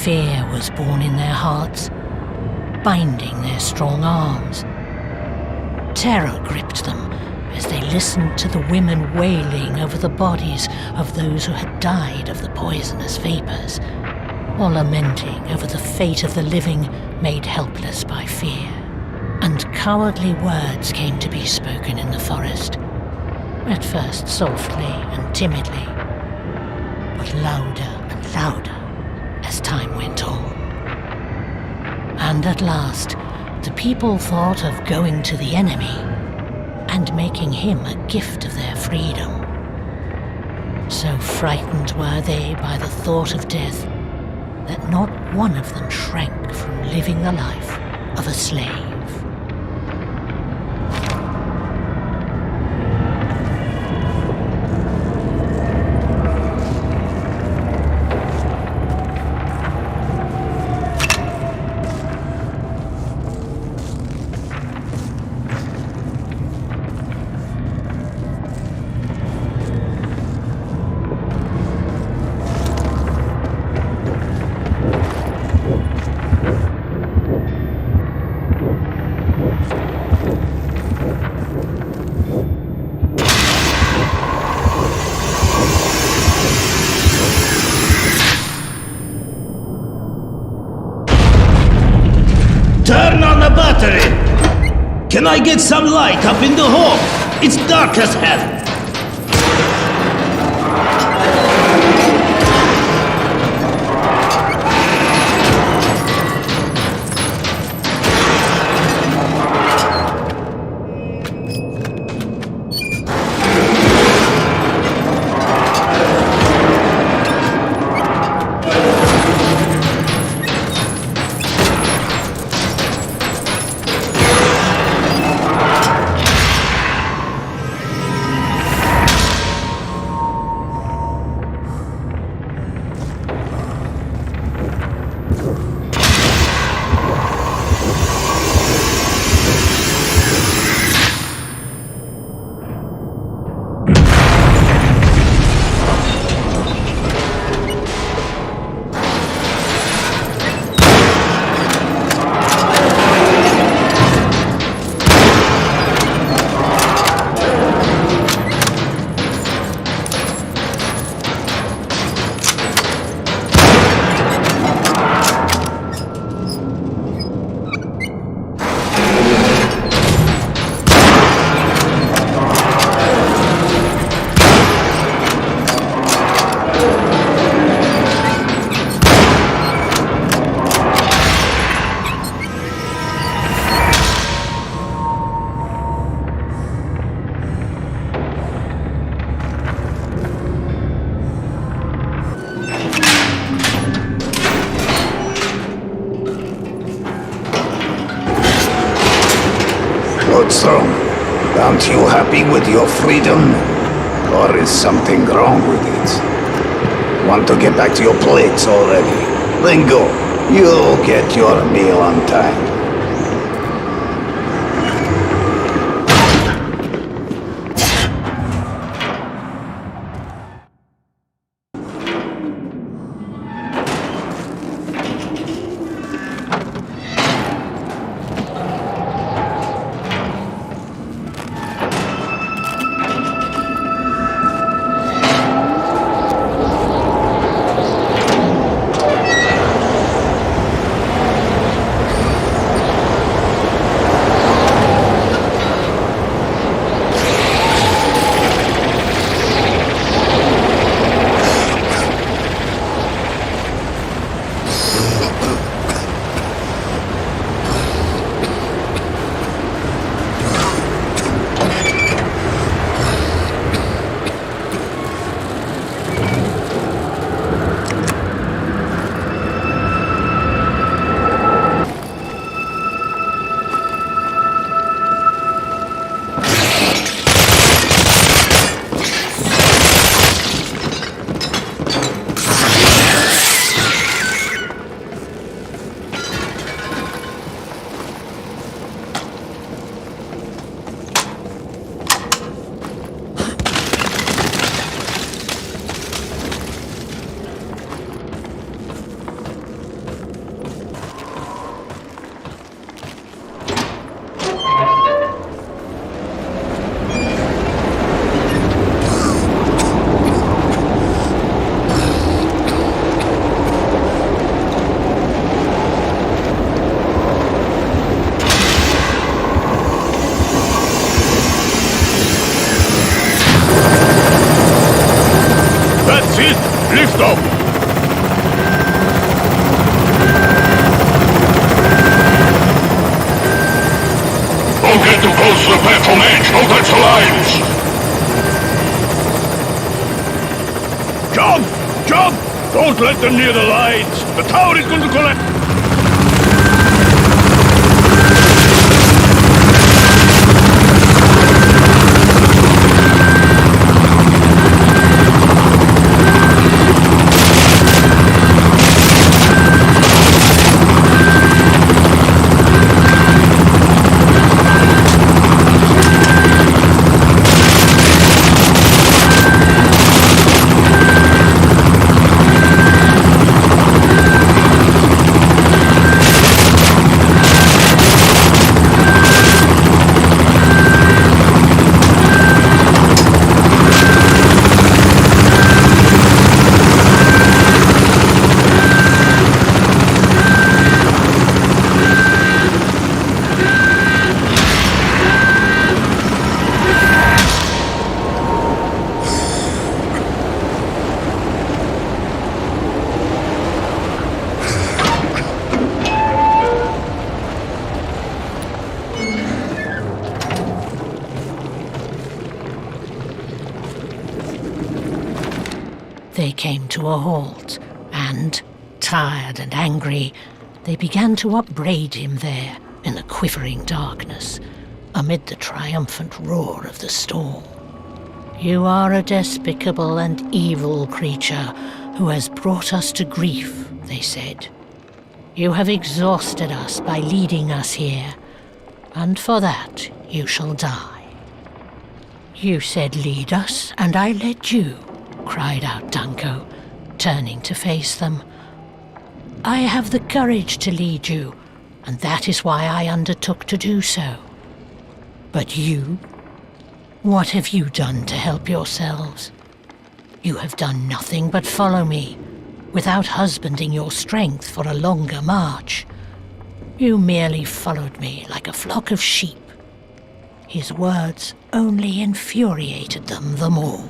Fear was born in their hearts, binding their strong arms. Terror gripped them as they listened to the women wailing over the bodies of those who had died of the poisonous vapors, or lamenting over the fate of the living made helpless by fear. And cowardly words came to be spoken in the forest, at first softly and timidly, but louder and louder as time went on. And at last, the people thought of going to the enemy and making him a gift of their freedom. So frightened were they by the thought of death that not one of them shrank from living the life of a slave. Turn on the battery! Can I get some light up in the hall? It's dark as hell. Nordstrom, aren't you happy with your freedom? Or is something wrong with it? Want to get back to your plates already? Then go. You'll get your meal on time. Lift off! Don't get too close to the platform edge! Don't touch the lines! Jump! Jump! Don't let them near the lines! The tower is going to collapse! They came to a halt, and, tired and angry, they began to upbraid him there in the quivering darkness, amid the triumphant roar of the storm. You are a despicable and evil creature who has brought us to grief, they said. You have exhausted us by leading us here, and for that you shall die. You said lead us, and I led you, cried out Danko, turning to face them. I have the courage to lead you, and that is why I undertook to do so. But you? What have you done to help yourselves? You have done nothing but follow me, without husbanding your strength for a longer march. You merely followed me like a flock of sheep. His words only infuriated them the more.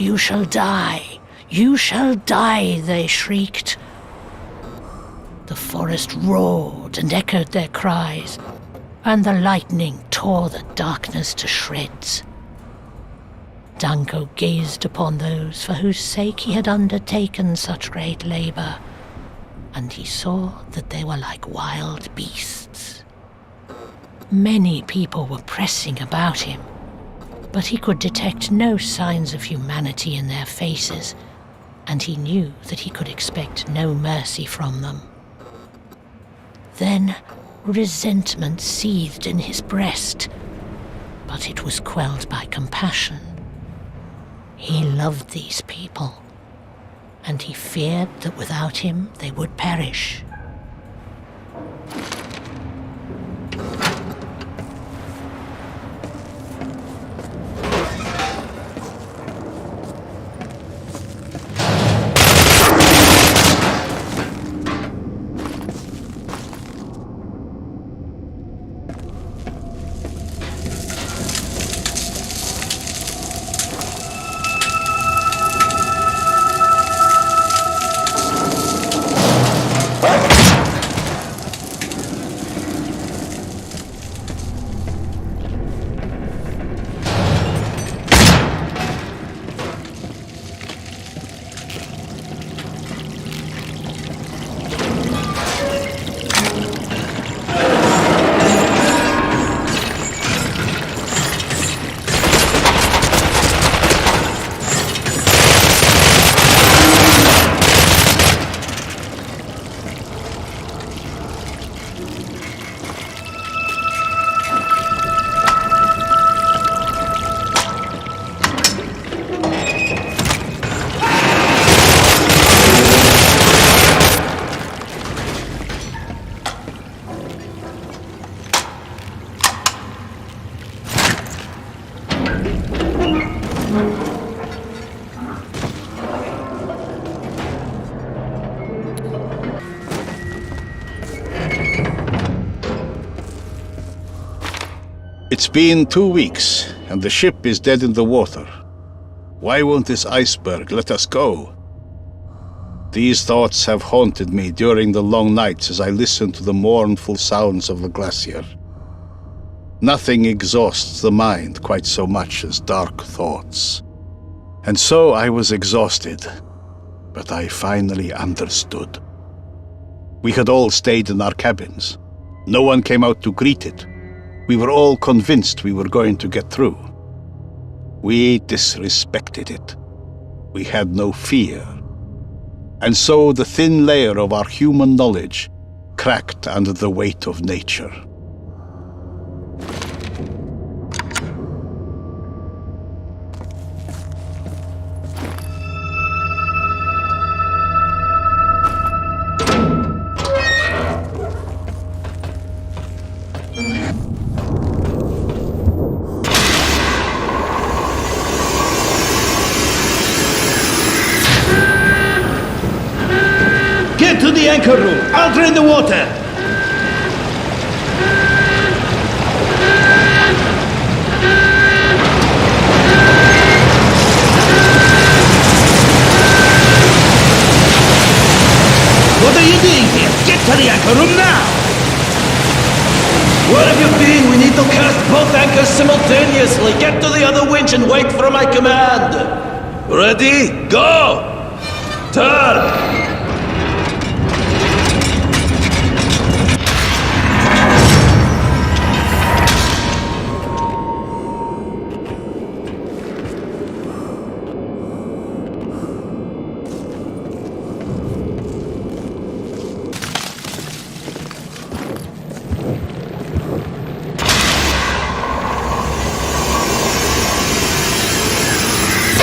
You shall die! You shall die!" they shrieked. The forest roared and echoed their cries, and the lightning tore the darkness to shreds. Danko gazed upon those for whose sake he had undertaken such great labor, and he saw that they were like wild beasts. Many people were pressing about him, but he could detect no signs of humanity in their faces, and he knew that he could expect no mercy from them. Then resentment seethed in his breast, but it was quelled by compassion. He loved these people, and he feared that without him they would perish. It's been 2 weeks, and the ship is dead in the water. Why won't this iceberg let us go? These thoughts have haunted me during the long nights as I listen to the mournful sounds of the glacier. Nothing exhausts the mind quite so much as dark thoughts. And so I was exhausted, but I finally understood. We had all stayed in our cabins. No one came out to greet it. We were all convinced we were going to get through. We disrespected it. We had no fear. And so the thin layer of our human knowledge cracked under the weight of nature. Get to the anchor room! I'll drain the water! What are you doing here? Get to the anchor room now! Where have you been? We need to cast both anchors simultaneously. Get to the other winch and wait for my command. Ready? Go! Turn!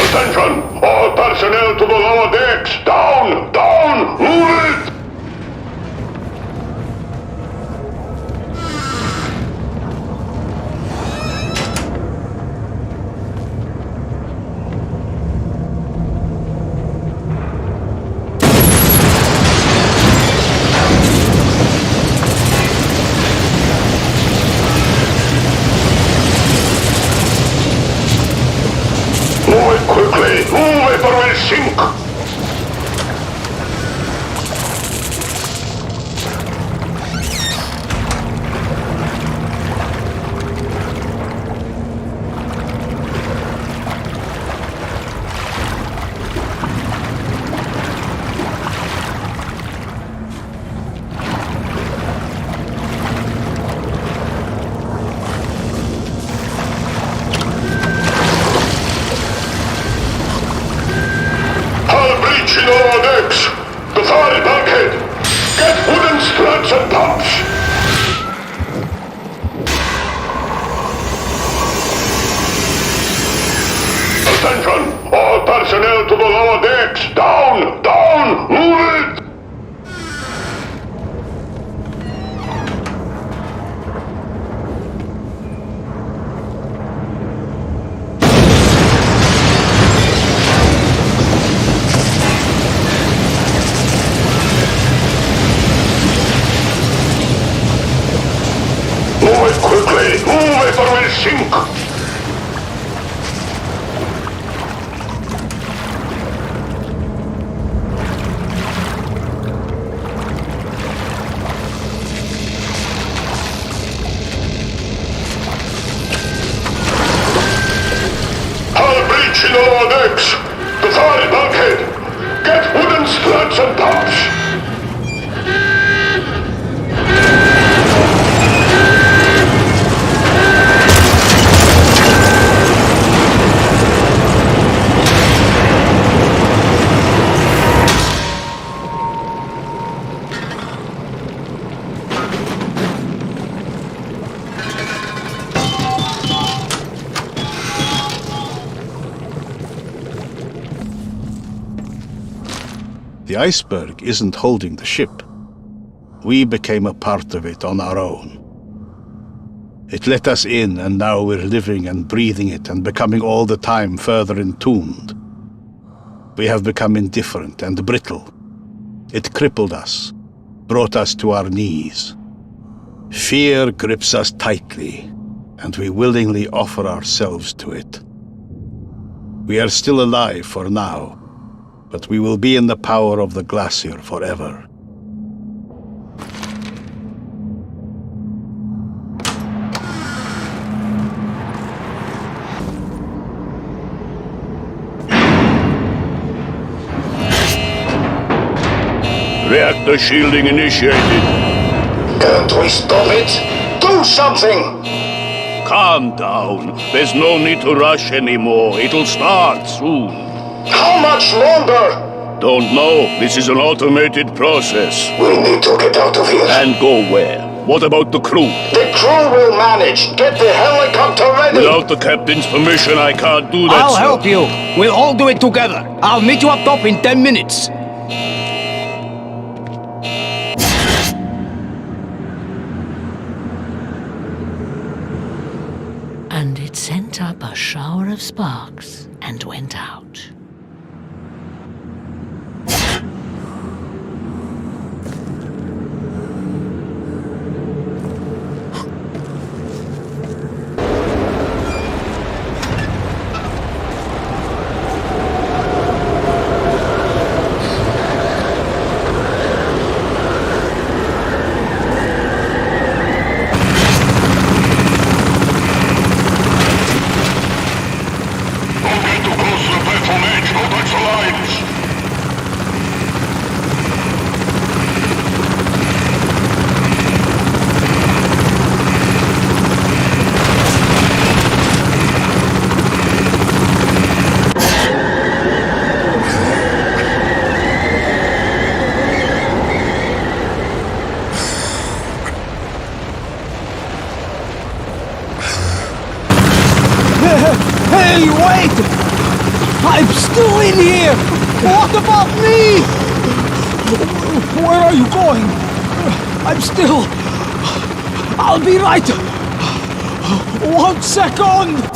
Attention! All personnel to the lower decks! Down! Down! Move it! Move it quickly! Move! sink! Breaching all our decks! The fire bulkhead! Get wooden struts and pumps! Attention! All personnel to the lower decks! Down! Down! Move it! Move it quickly! Move it or we'll sink! Hull breach in the lower decks! The fire bulkhead! Get wooden struts and pumps! The iceberg isn't holding the ship. We became a part of it on our own. It let us in, and now we're living and breathing it and becoming all the time further entombed. We have become indifferent and brittle. It crippled us, brought us to our knees. Fear grips us tightly, and we willingly offer ourselves to it. We are still alive for now, but we will be in the power of the glacier forever. Reactor shielding initiated. Can't we stop it? Do something! Calm down. There's no need to rush anymore. It'll start soon. How much longer? Don't know. This is an automated process. We need to get out of here. And go where? What about the crew? The crew will manage. Get the helicopter ready. Without the captain's permission, I can't do that, I'll sir. help you. We'll all do it together. I'll meet you up top in 10 minutes. And it sent up a shower of sparks and went out. Hey, wait! I'm still in here! What about me? Where are you going? I'm still... I'll be right! 1 second!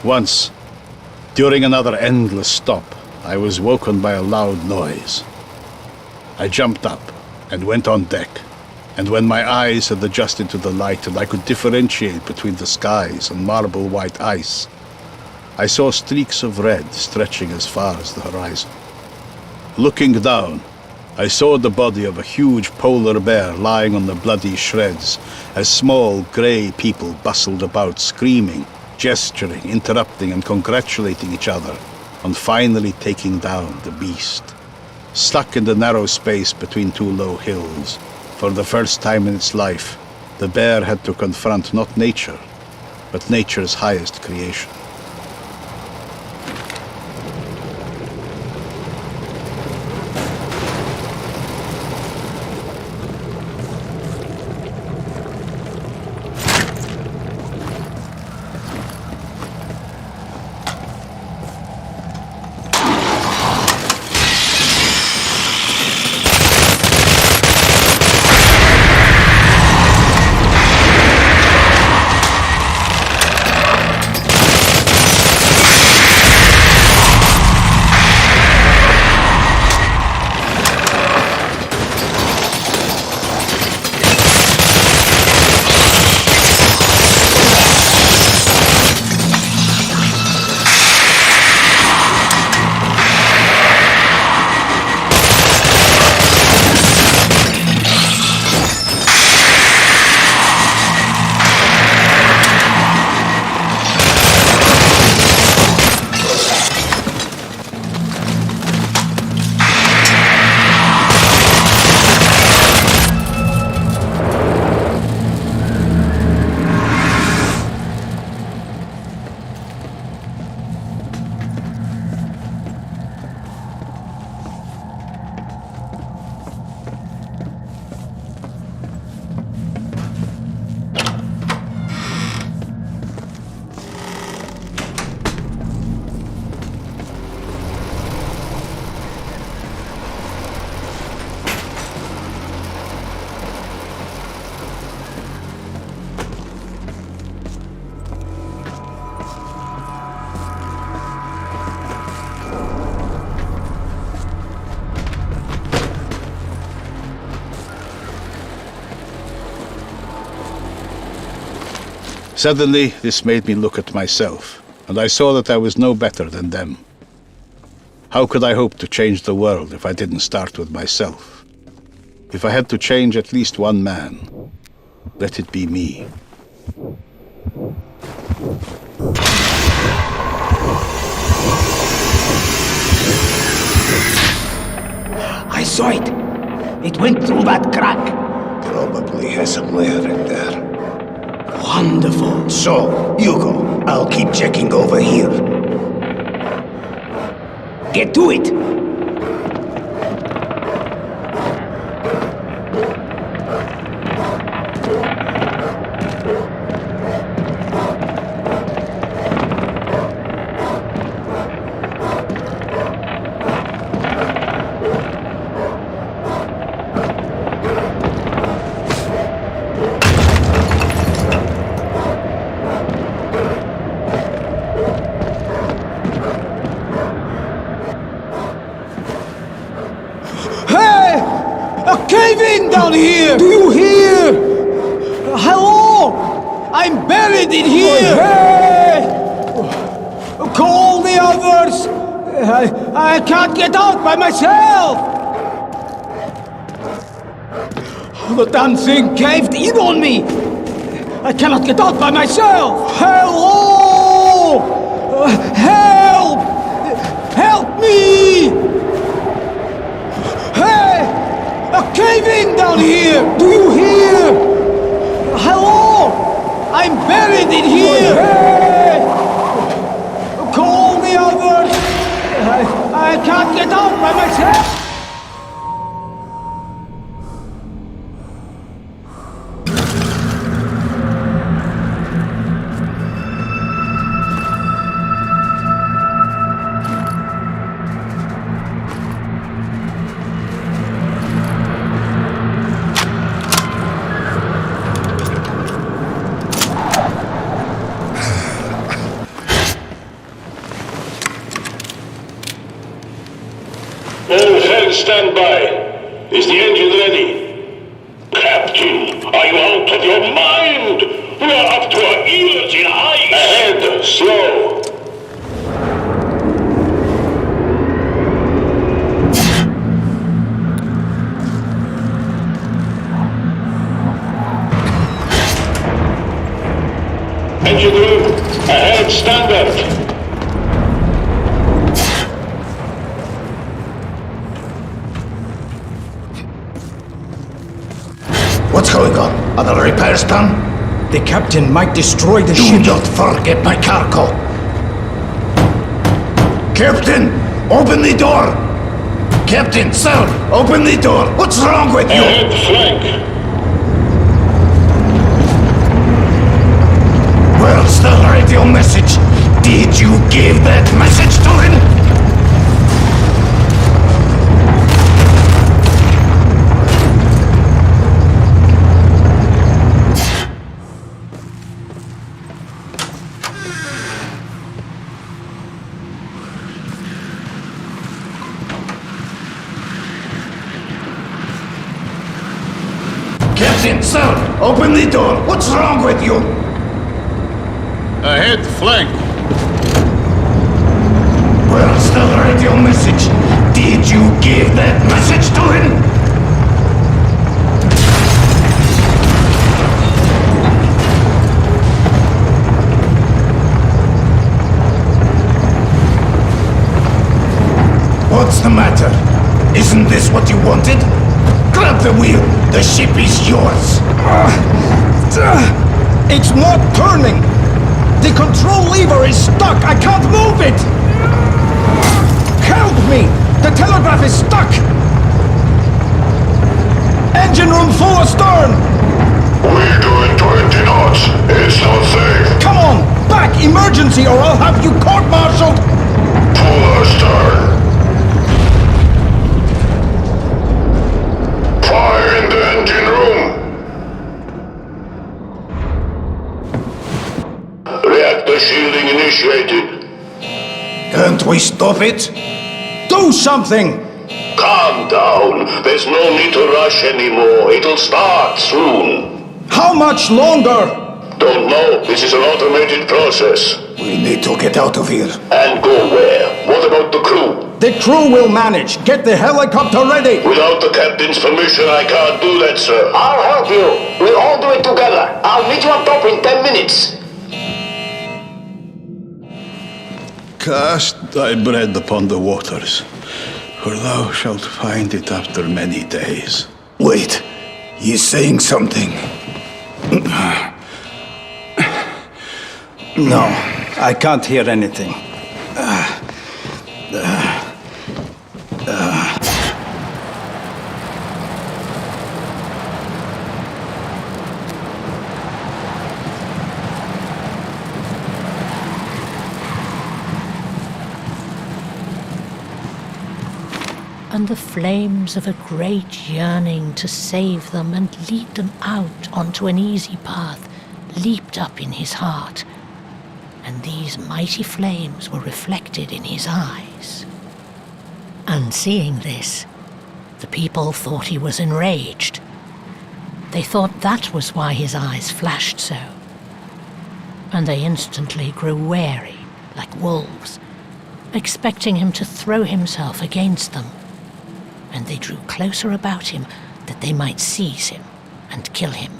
Once, during another endless stop, I was woken by a loud noise. I jumped up and went on deck, and when my eyes had adjusted to the light and I could differentiate between the skies and marble white ice, I saw streaks of red stretching as far as the horizon. Looking down, I saw the body of a huge polar bear lying on the bloody shreds as small grey people bustled about, screaming, gesturing, interrupting and congratulating each other on finally taking down the beast. Stuck in the narrow space between two low hills, for the first time in its life, the bear had to confront not nature, but nature's highest creation. Suddenly, this made me look at myself, and I saw that I was no better than them. How could I hope to change the world if I didn't start with myself? If I had to change at least one man, let it be me. I saw it. It went through that crack. Probably has some lair in there. Wonderful. So, you go. I'll keep checking over here. Get to it. Down here! Do you hear? Hello? I'm buried in here! Hey! Call the others! I can't get out by myself! The damn thing caved in on me! I cannot get out by myself! Hello! Help! Help me! Hey! A cave-in down here! Do you hear? Hello? I'm buried in here! Hey! Call the others! I can't get out by myself! men stand by. Is the engine ready? Captain, are you out of your mind? We are up to our ears in ice. Ahead, slow. Engine room, ahead, standard. What's going on? Are the repairs done? The captain might destroy the Do ship. not forget my cargo. Captain, open the door. Captain, sir, open the door. What's wrong with you? Ahead, flank. Where's the radio message? Did you give that message to him? Captain, sir, open the door. What's wrong with you? Ahead, flank. Where's the radio message? Did you give that message to him? What's the matter? Isn't this what you wanted? Grab the wheel. The ship is yours. It's not turning! The control lever is stuck! I can't move it! Help me! The telegraph is stuck! Engine room full astern! We're doing 20 knots. It's not safe. Come on! Back! Emergency or I'll have you court-martialed! Full astern. Fire in the engine room. Reactor shielding initiated. Can't we stop it? Do something! Calm down. There's no need to rush anymore. It'll start soon. How much longer? Don't know. This is an automated process. We need to get out of here. And go where? What about the crew? The crew will manage. Get the helicopter ready! Without the captain's permission, I can't do that, sir. I'll help you. We'll all do it together. I'll meet you up top in 10 minutes. Cast thy bread upon the waters, for thou shalt find it after many days. Wait, he's saying something. No, I can't hear anything. And the flames of a great yearning to save them and lead them out onto an easy path leaped up in his heart, and these mighty flames were reflected in his eyes. And seeing this, the people thought he was enraged. They thought that was why his eyes flashed so. And they instantly grew wary, like wolves, expecting him to throw himself against them. And they drew closer about him that they might seize him and kill him.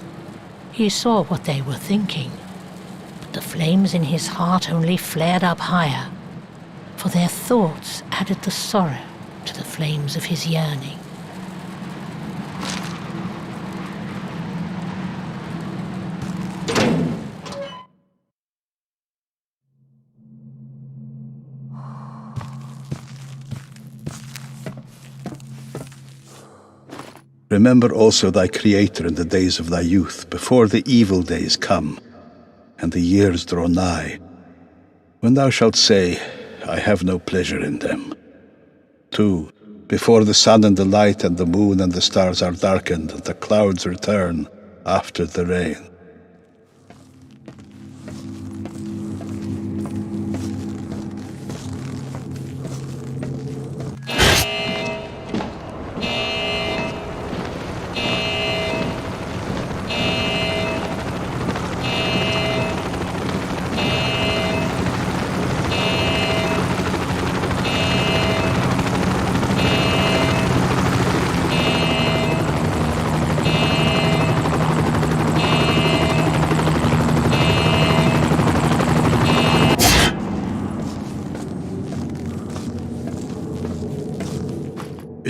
He saw what they were thinking, but the flames in his heart only flared up higher, for their thoughts added the sorrow to the flames of his yearning. Remember also thy Creator in the days of thy youth, before the evil days come, and the years draw nigh, when thou shalt say, I have no pleasure in them. 2. Before the sun and the light and the moon and the stars are darkened, and the clouds return after the rain.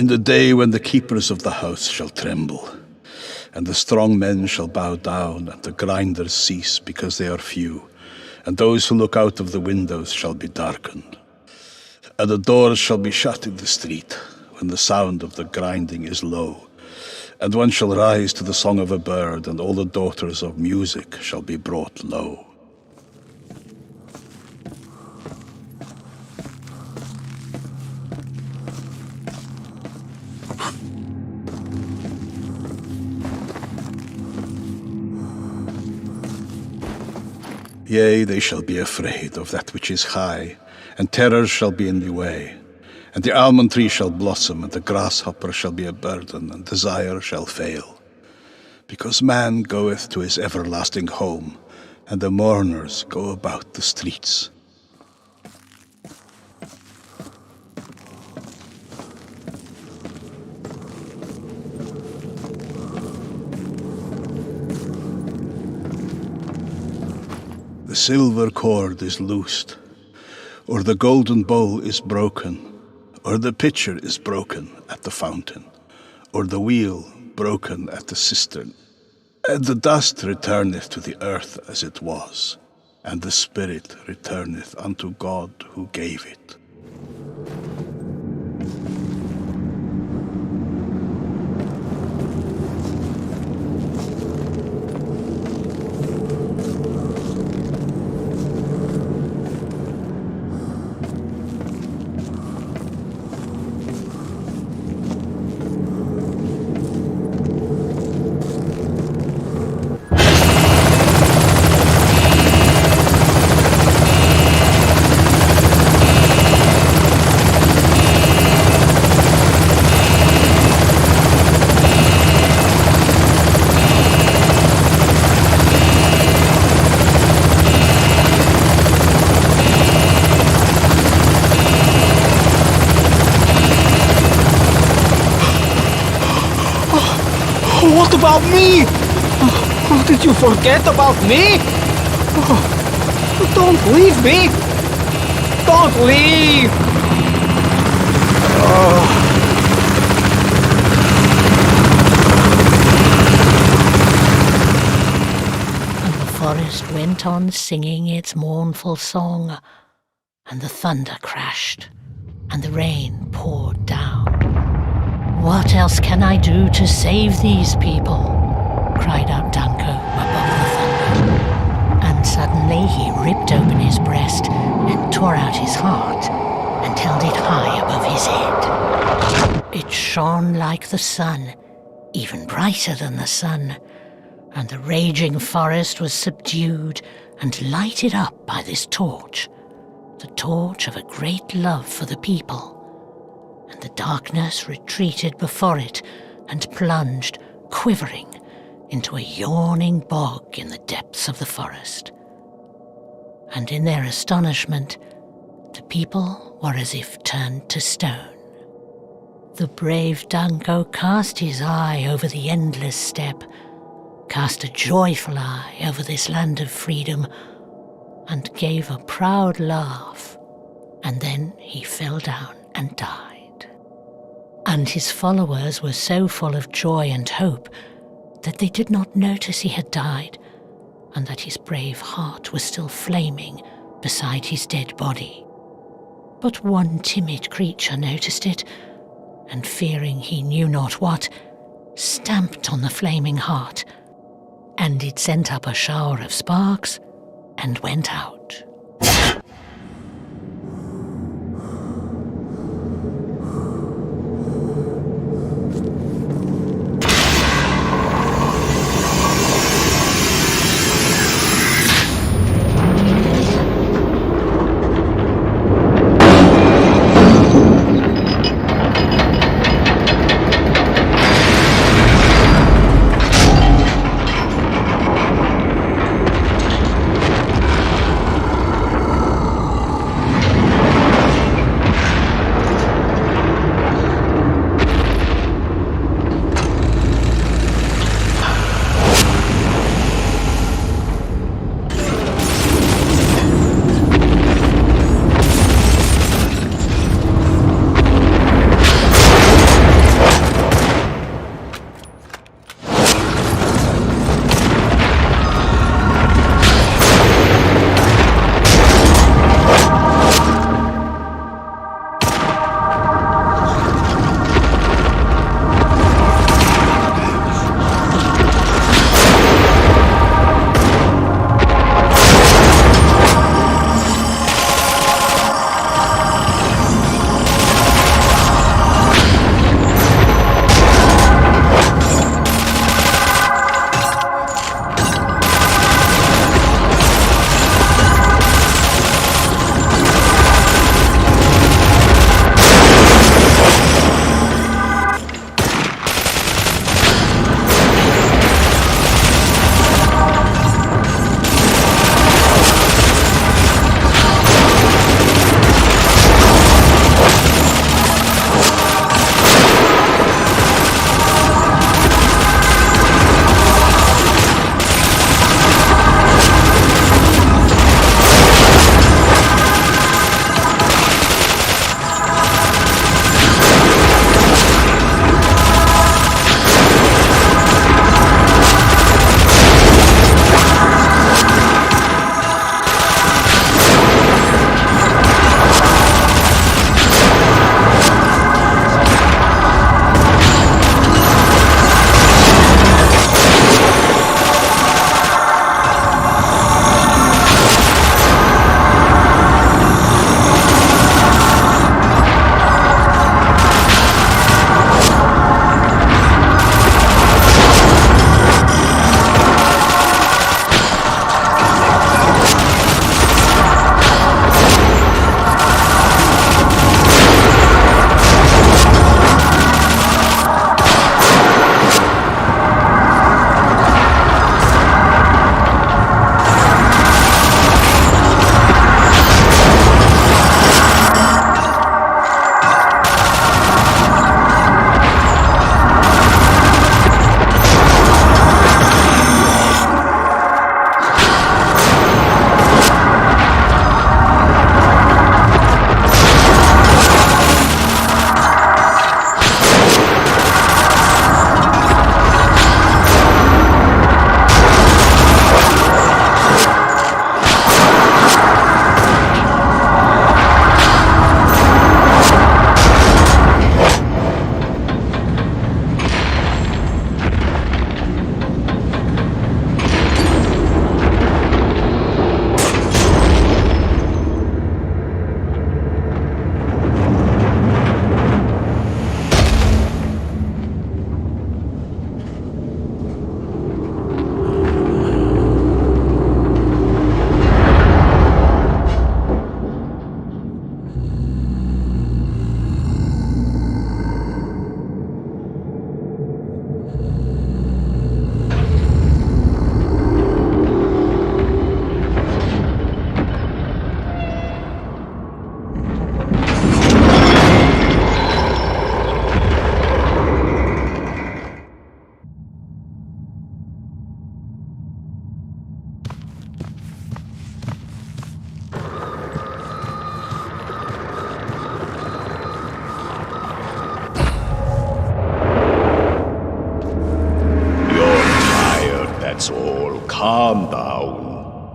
In the day when the keepers of the house shall tremble, and the strong men shall bow down, and the grinders cease because they are few, and those who look out of the windows shall be darkened. And the doors shall be shut in the street, when the sound of the grinding is low, and one shall rise to the song of a bird, and all the daughters of music shall be brought low. Yea, they shall be afraid of that which is high, and terror shall be in the way. And the almond tree shall blossom, and the grasshopper shall be a burden, and desire shall fail. Because man goeth to his everlasting home, and the mourners go about the streets. The silver cord is loosed, or the golden bowl is broken, or the pitcher is broken at the fountain, or the wheel broken at the cistern. And the dust returneth to the earth as it was, and the spirit returneth unto God who gave it. What about me? Oh, did you forget about me? Oh, don't leave me! Don't leave! And the forest went on singing its mournful song, and the thunder crashed, and the rain poured down. "What else can I do to save these people?" cried out Danko above the thunder. And suddenly he ripped open his breast and tore out his heart and held it high above his head. It shone like the sun, even brighter than the sun, and the raging forest was subdued and lighted up by this torch, the torch of a great love for the people. And the darkness retreated before it and plunged, quivering, into a yawning bog in the depths of the forest. And in their astonishment, the people were as if turned to stone. The brave Danko cast his eye over the endless steppe, cast a joyful eye over this land of freedom, and gave a proud laugh, and then he fell down and died. And his followers were so full of joy and hope that they did not notice he had died, and that his brave heart was still flaming beside his dead body. But one timid creature noticed it, and fearing he knew not what, stamped on the flaming heart, and it sent up a shower of sparks and went out.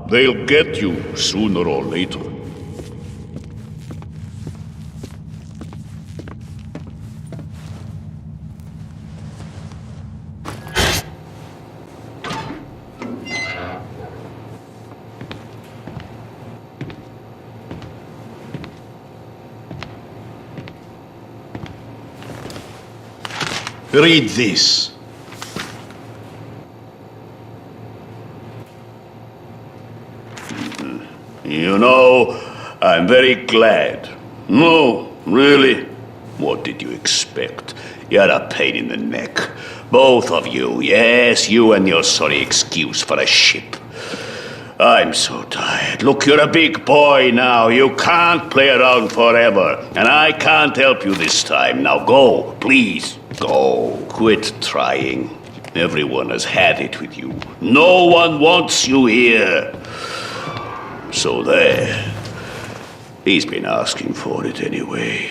They'll get you sooner or later. Read this. You know, I'm very glad. No, really? What did you expect? You're a pain in the neck. Both of you. Yes, you and your sorry excuse for a ship. I'm so tired. Look, you're a big boy now. You can't play around forever. And I can't help you this time. Now go, please. Go. Quit trying. Everyone has had it with you. No one wants you here. So there. He's been asking for it anyway.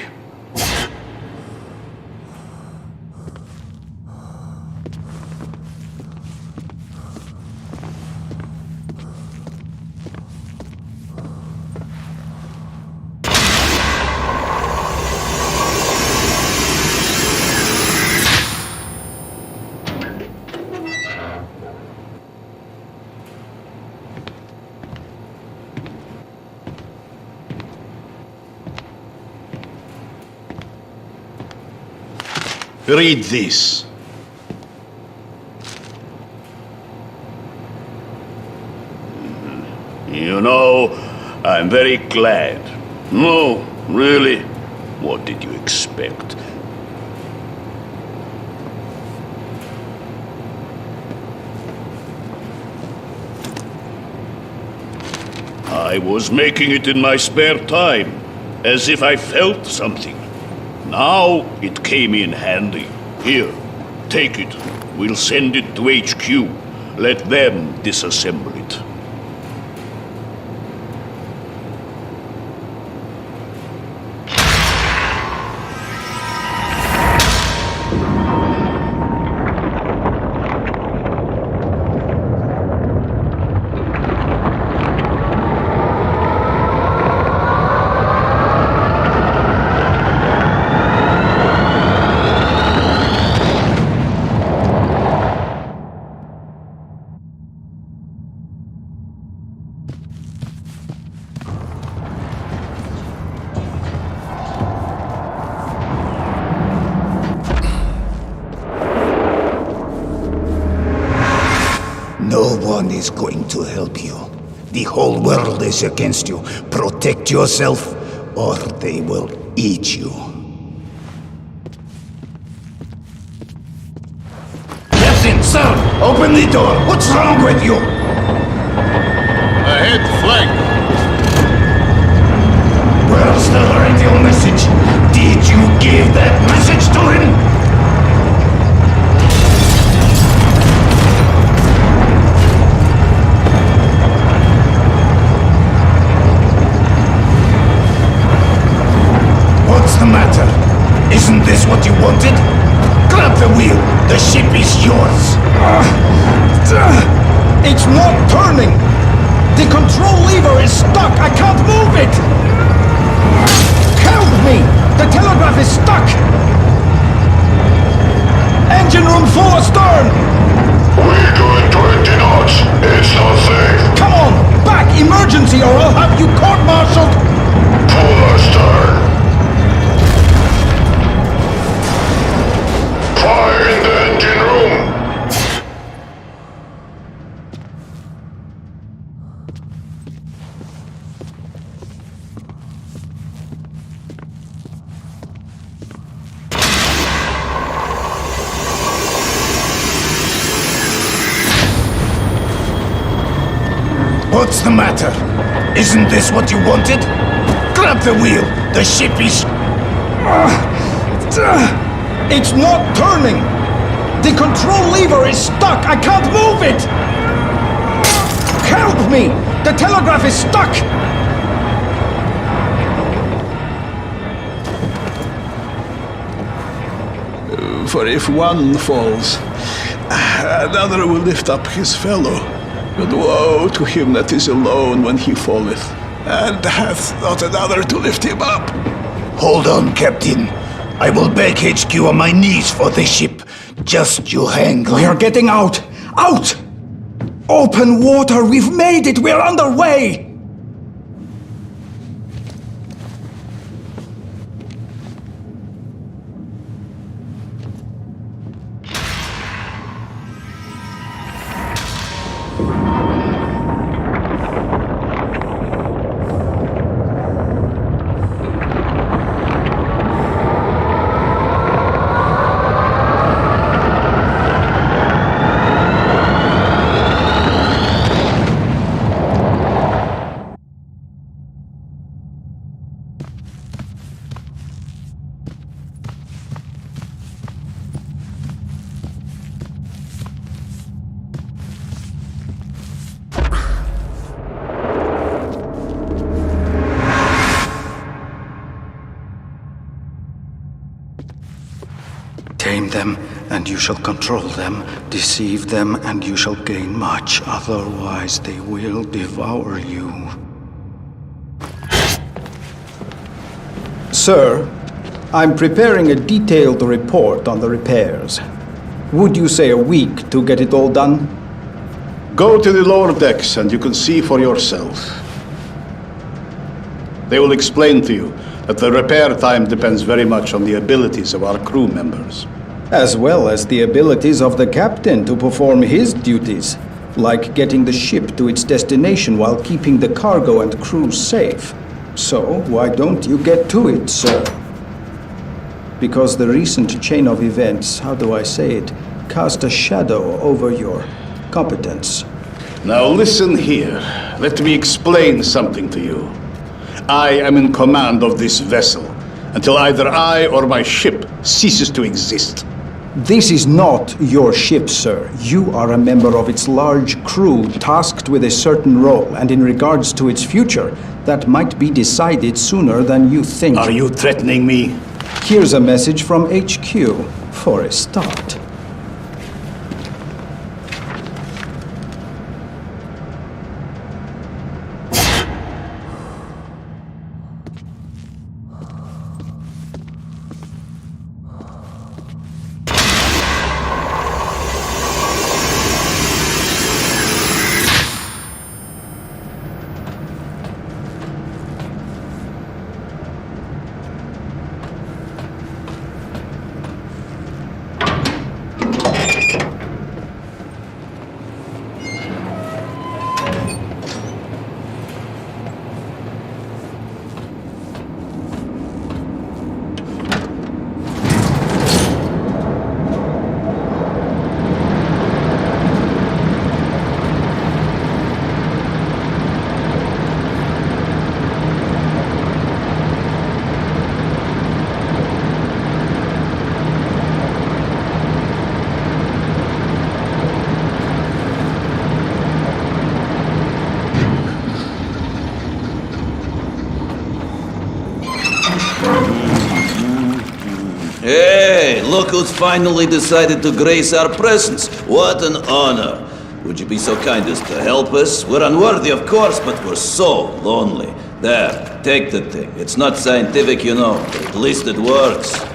Read this. You know, I'm very glad. No, really? What did you expect? I was making it in my spare time, as if I felt something. Now it came in handy. Here, take it. We'll send it to HQ. Let them disassemble it. No one is going to help you. The whole world is against you. Protect yourself, or they will eat you. Captain, sir! Open the door! What's wrong with you? Ahead, flank. Where's the radio message? Did you give that message to him? What's the matter? Isn't this what you wanted? Grab the wheel. The ship is yours. It's not turning! The control lever is stuck! I can't move it! Help me! The telegraph is stuck! Engine room full astern! We're doing 20 knots. It's not safe. Come on! Back! Emergency or I'll have you court-martialed! Full astern. Fire in the engine room! What's the matter? Isn't this what you wanted? Grab the wheel. The ship is... It's not turning! The control lever is stuck! I can't move it! Help me! The telegraph is stuck! For if one falls, another will lift up his fellow. But woe to him that is alone when he falleth, and hath not another to lift him up. Hold on, Captain. I will beg HQ on my knees for this ship. Just you hang on. We are getting out! Out! Open water! We've made it! We're underway! Tame them, and you shall control them. Deceive them, and you shall gain much. Otherwise, they will devour you. Sir, I'm preparing a detailed report on the repairs. Would you say a week to get it all done? Go to the lower decks and you can see for yourself. They will explain to you that the repair time depends very much on the abilities of our crew members. As well as the abilities of the captain to perform his duties, like getting the ship to its destination while keeping the cargo and crew safe. So, why don't you get to it, sir? Because the recent chain of events, how do I say it, cast a shadow over your competence. Now listen here. Let me explain something to you. I am in command of this vessel until either I or my ship ceases to exist. This is not your ship, sir. You are a member of its large crew tasked with a certain role, and in regards to its future, that might be decided sooner than you think. Are you threatening me? Here's a message from HQ, for a start. Hey, look who's finally decided to grace our presence. What an honor. Would you be so kind as to help us? We're unworthy, of course, but we're so lonely. There, take the thing. It's not scientific, you know, but at least it works.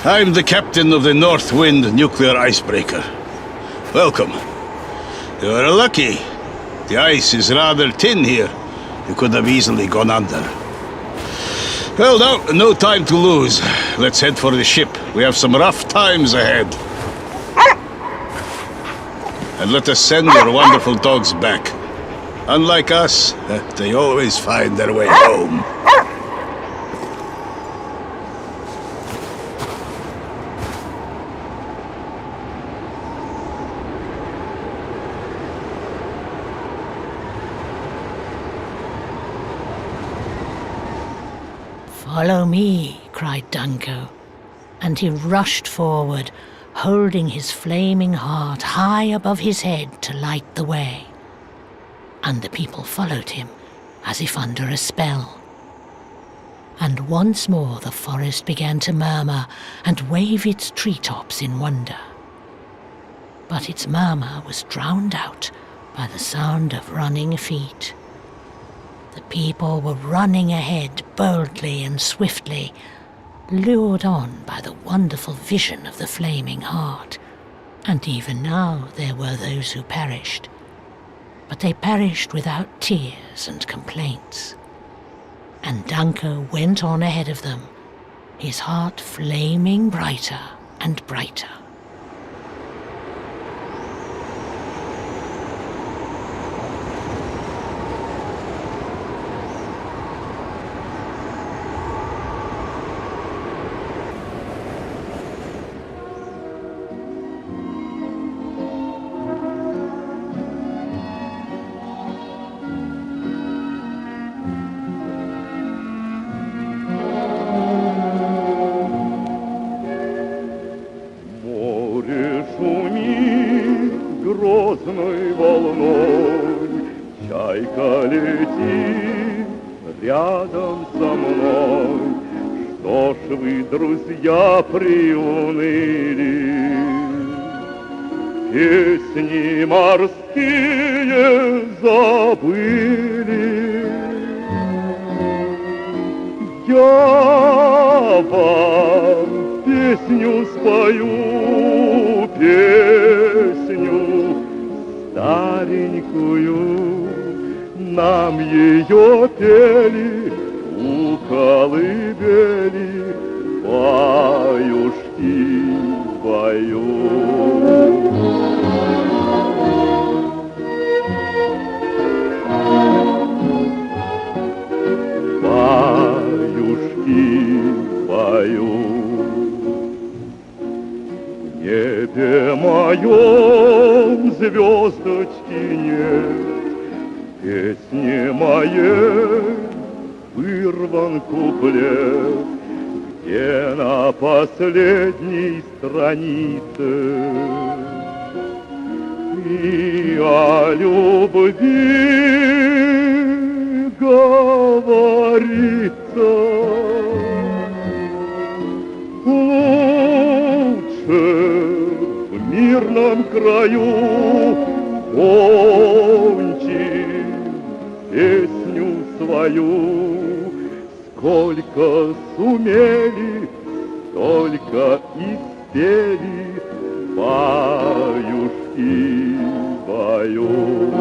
I'm the captain of the North Wind nuclear icebreaker. Welcome. You're lucky. The ice is rather thin here. You could have easily gone under. Well, now, no time to lose. Let's head for the ship. We have some rough times ahead. And let us send your wonderful dogs back. Unlike us, they always find their way home. "Follow me," cried Danko, and he rushed forward, holding his flaming heart high above his head to light the way. And the people followed him, as if under a spell. And once more the forest began to murmur and wave its treetops in wonder. But its murmur was drowned out by the sound of running feet. The people were running ahead boldly and swiftly, lured on by the wonderful vision of the flaming heart. And even now there were those who perished. But they perished without tears and complaints. And Danko went on ahead of them, his heart flaming brighter and brighter. грозной волной. Чайка летит рядом со мной. Что ж вы, друзья, приуныли? Песни морские забыли. Я вам песню спою, песню старенькую. Нам ее пели у колыбели, баюшки поют. В небе моем звездочки нет, в песне моей вырван куплет, где на последней странице и о любви говорится. Лучше в мирном краю кончим песню свою. Сколько сумели, столько и спели, баюшки поют.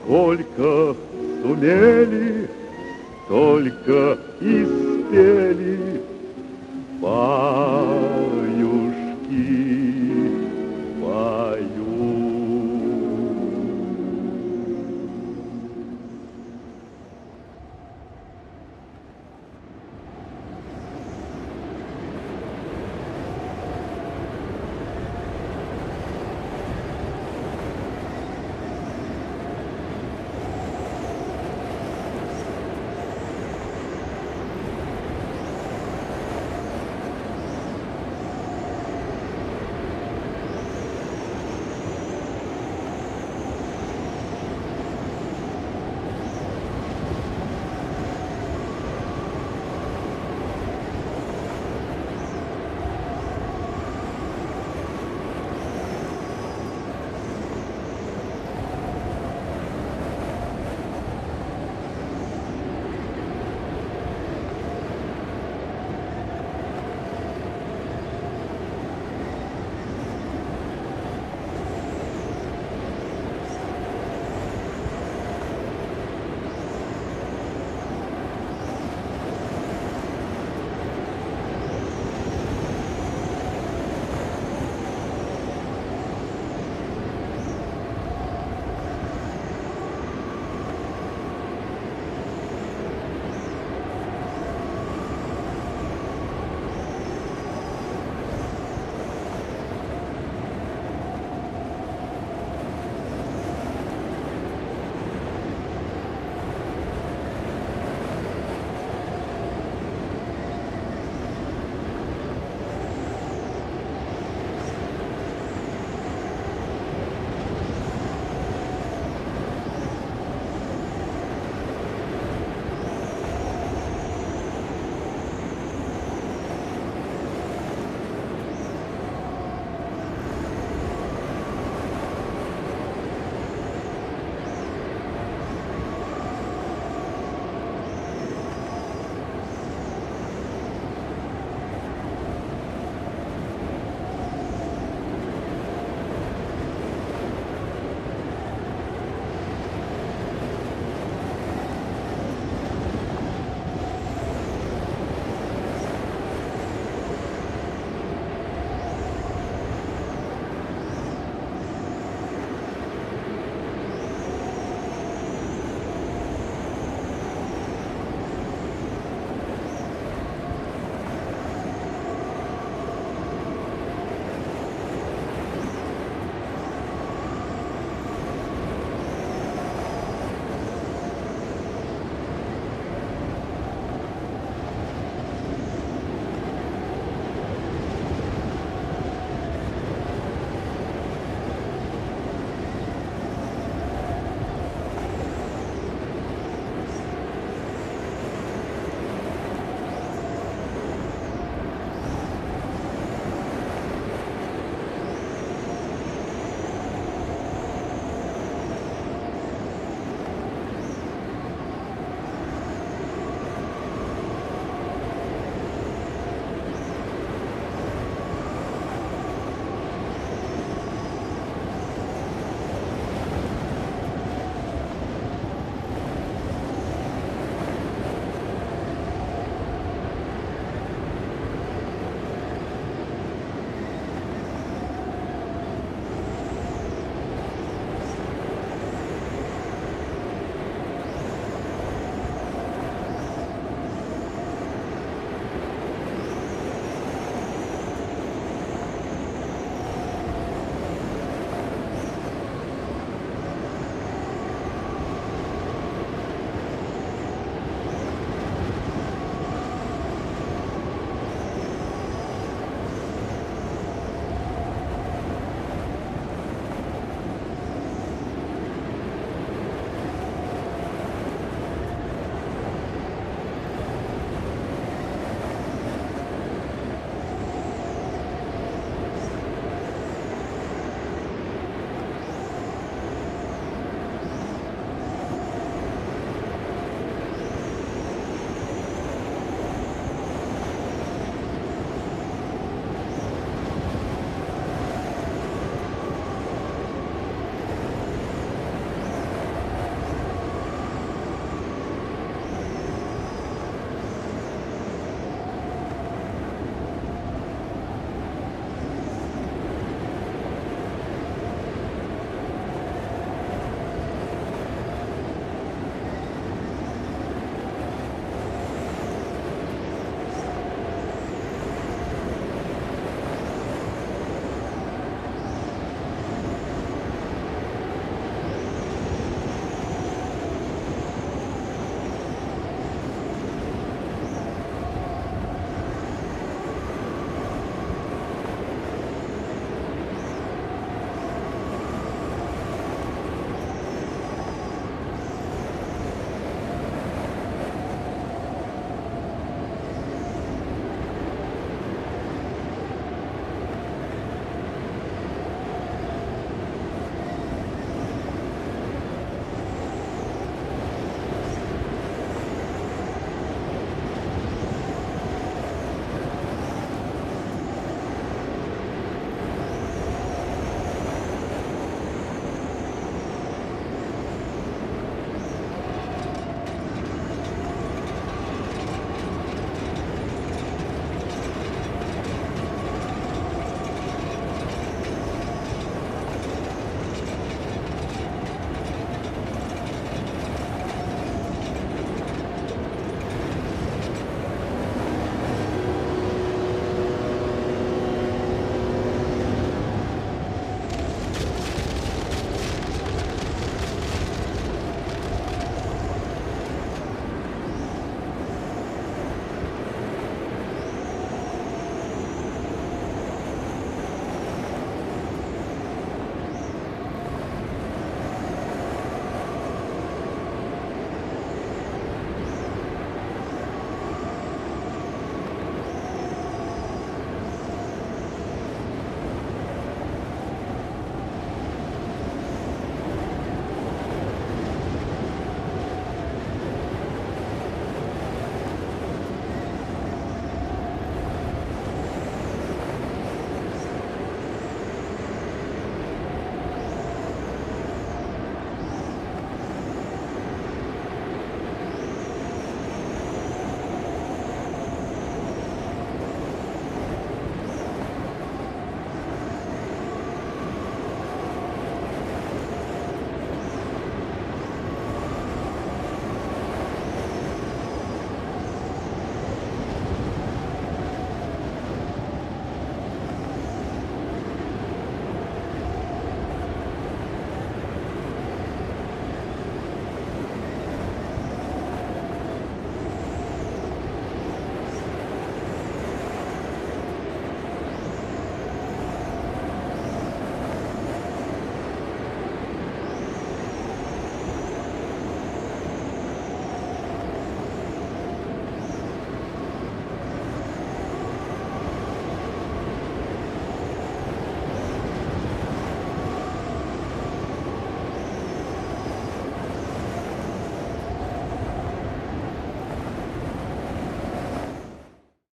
Сколько сумели, столько и спели.